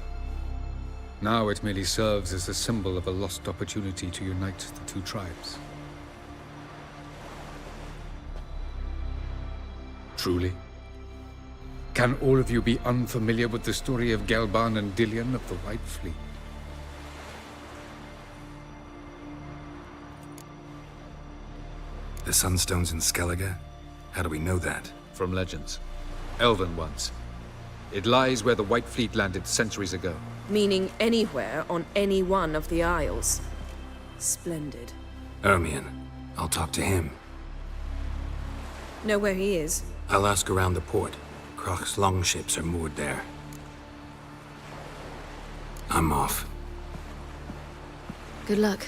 Now it merely serves as a symbol of a lost opportunity to unite the two tribes. Truly? Can all of you be unfamiliar with the story of Gelban and Dillion of the White Fleet? The Sunstone's in Skellige? How do we know that? From legends. Elven ones. It lies where the White Fleet landed centuries ago. Meaning anywhere on any one of the Isles. Splendid. Ermion. I'll talk to him. Know where he is? I'll ask around the port. Croc's longships are moored there. I'm off. Good luck.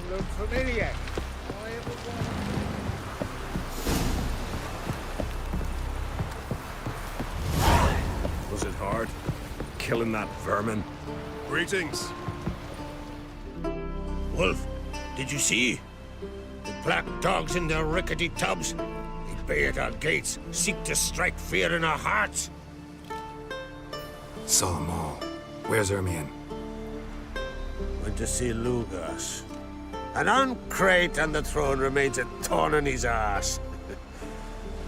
Look familiar. Was it hard? Killing that vermin? Greetings. Wolf, did you see? The black dogs in their rickety tubs. They bay at our gates, seek to strike fear in our hearts. Saw them all. Where's Ermion? Went to see Lugas. An uncrate on the throne remains a thorn in his ass.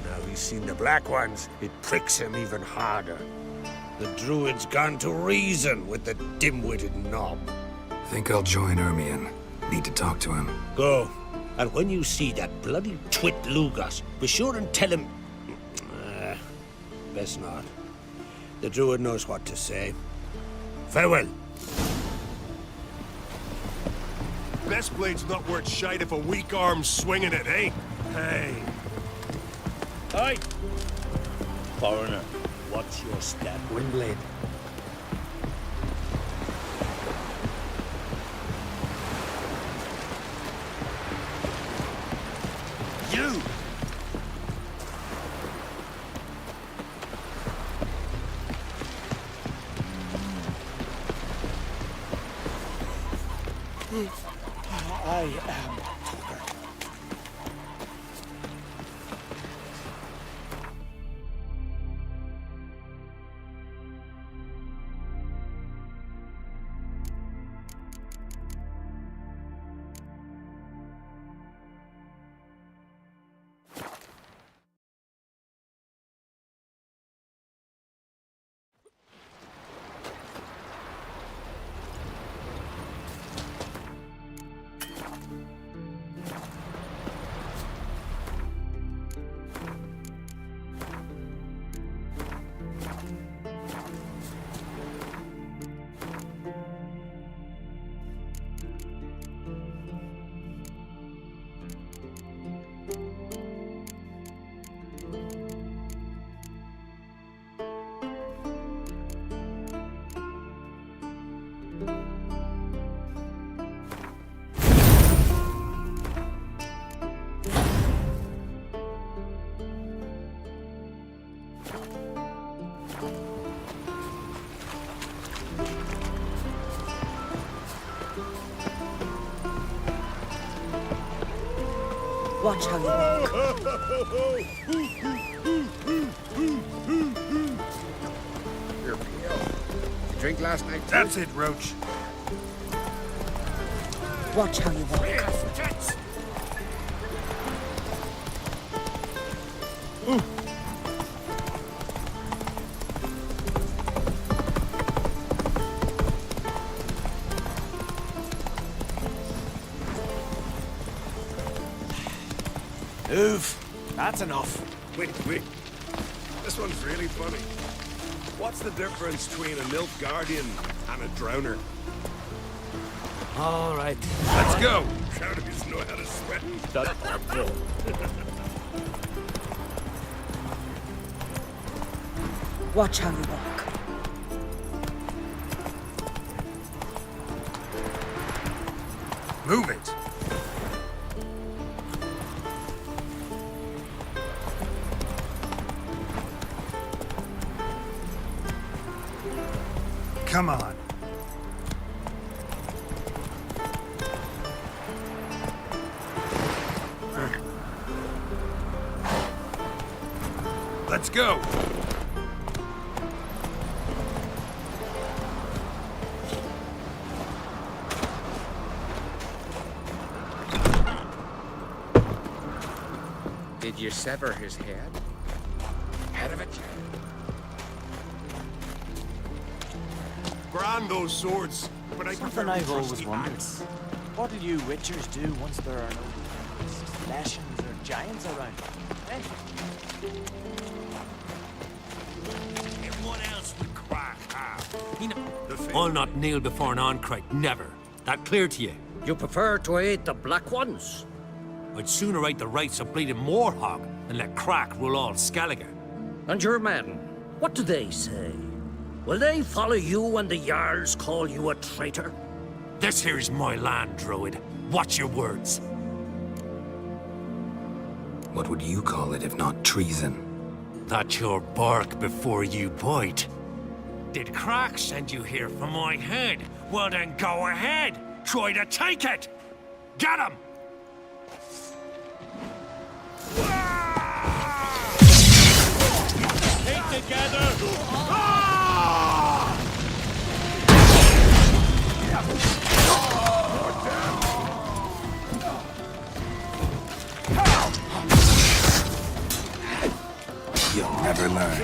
Now he's seen the Black Ones, it pricks him even harder. The Druid's gone to reason with the dim-witted knob. Think I'll join Ermion. Need to talk to him. Go. And when you see that bloody twit Lugas, be sure and tell him... best not. The Druid knows what to say. Farewell. This blade's not worth shite if a weak arm's swinging it, eh? Hey. Hey! Foreigner, what's your step? Windblade. You! I am. Watch how you walk. You're pale. You drink last night too? That's it, Roach. Watch how you walk. Oof, that's enough. Wait. This one's really funny. What's the difference between a Nilfgaardian and a drowner? All right. Let's go! Drowners know how to swim. That's helpful. Watch how you walk. Move it! Come on. Let's go! Did you sever his head? Head of it? Grand those swords, but I Something prefer I've always trusty wondered. axe. What do you witchers do once there are no Lashings or giants around? Eh? Everyone else would cry out. I'll not kneel before an Oncrite, never. That clear to you? You prefer to aid the Black Ones? I'd sooner right the rights of bleeding Morhog than let Crack rule all Skellige. And your men, what do they say? Will they follow you when the Jarls call you a traitor? This here's my land, Druid. Watch your words. What would you call it if not treason? That's your bark before you bite. Did Crack send you here for my head? Well then go ahead. Try to take it. Get him! Take together! You'll never learn.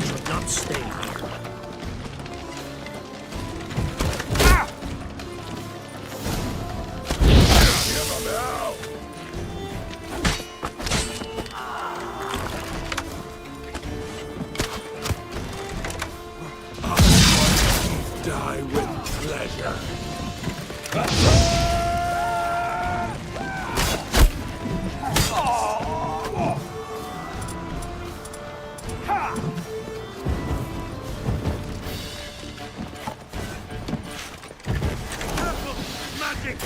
Should not stay here. Die with pleasure. Magic!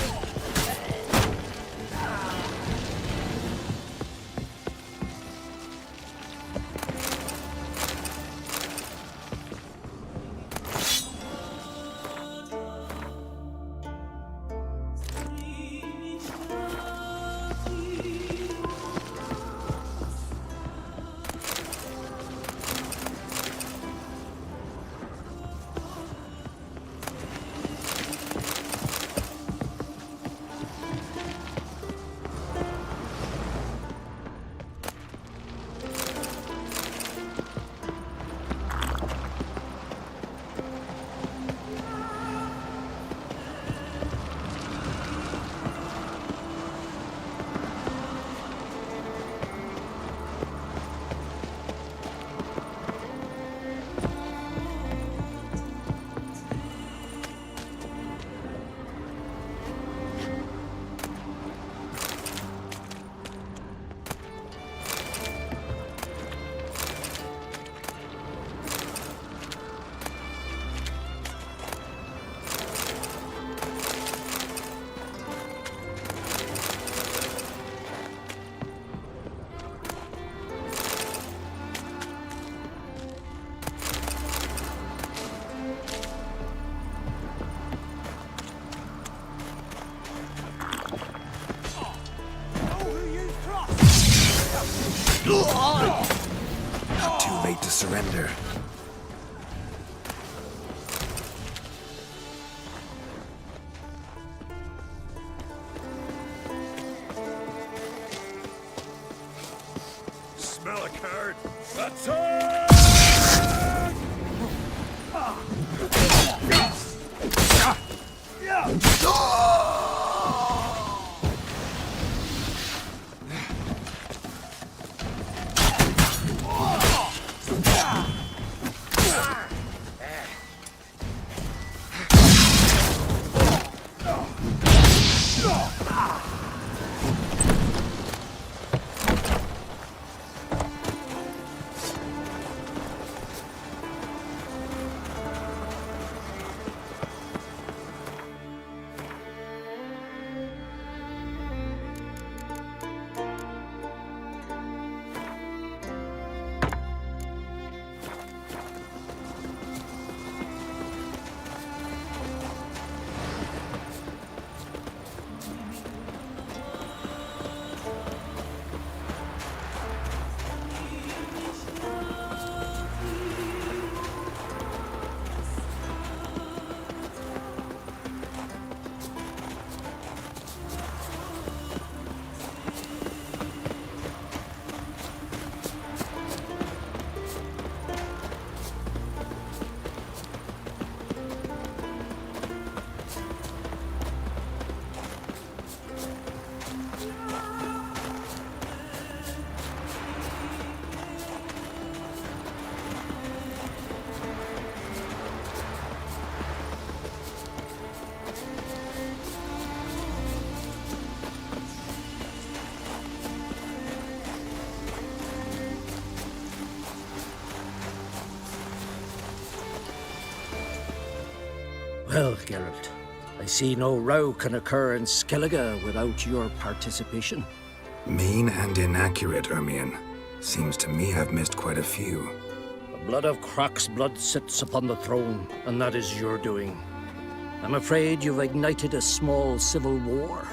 Too late to surrender. Smell a card. That's all! Well, Geralt, I see no row can occur in Skellige without your participation. Mean and inaccurate, Ermion. Seems to me I've missed quite a few. The blood of Croc's blood sits upon the throne, and that is your doing. I'm afraid you've ignited a small civil war.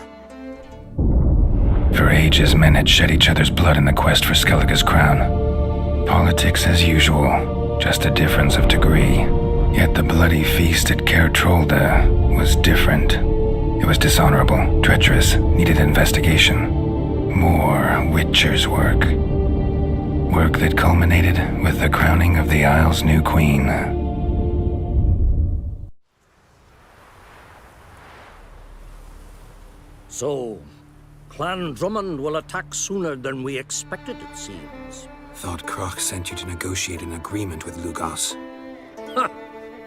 For ages, men had shed each other's blood in the quest for Skellige's crown. Politics as usual, just a difference of degree. Yet the bloody feast at Caer Trolde was different. It was dishonorable, treacherous, needed investigation. More Witcher's work. Work that culminated with the crowning of the Isle's new queen. So, Clan Drummond will attack sooner than we expected, it seems. Thought Croc sent you to negotiate an agreement with Lugos. Ha!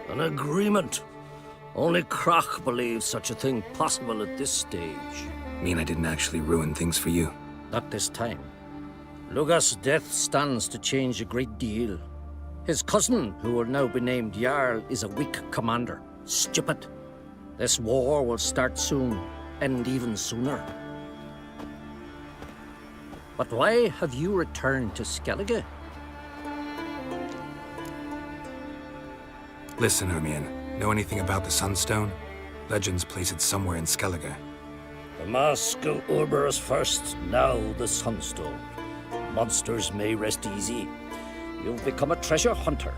An agreement? Only Krach believes such a thing possible at this stage. Mean I didn't actually ruin things for you? Not this time. Lugas' death stands to change a great deal. His cousin, who will now be named Jarl, is a weak commander. Stupid. This war will start soon, end even sooner. But why have you returned to Skellige? Listen, Hermione. Know anything about the Sunstone? Legends place it somewhere in Skellige. The mask of Urberus first, now the Sunstone. Monsters may rest easy. You've become a treasure hunter.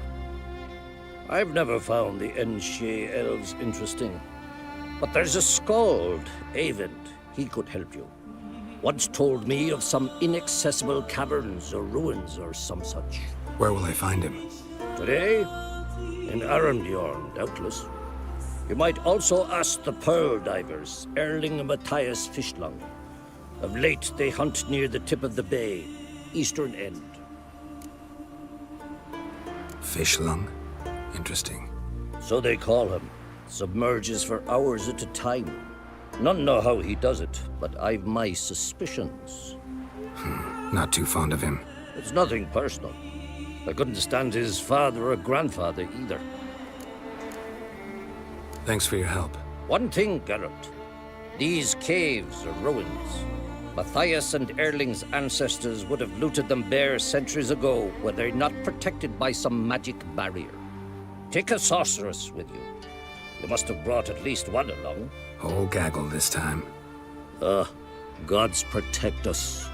I've never found the Enshe elves interesting. But there's a skald, Eyvind. He could help you. Once told me of some inaccessible caverns or ruins or some such. Where will I find him? Today? In Arendjorn, doubtless. You might also ask the Pearl Divers, Erling and Matthias Fishlung. Of late, they hunt near the tip of the bay, eastern end. Fishlung? Interesting. So they call him. Submerges for hours at a time. None know how he does it, but I've my suspicions. Not too fond of him. It's nothing personal. I couldn't stand his father or grandfather either. Thanks for your help. One thing, Geralt. These caves are ruins. Matthias and Erling's ancestors would have looted them bare centuries ago were they not protected by some magic barrier. Take a sorceress with you. You must have brought at least one along. Whole gaggle this time. Gods protect us.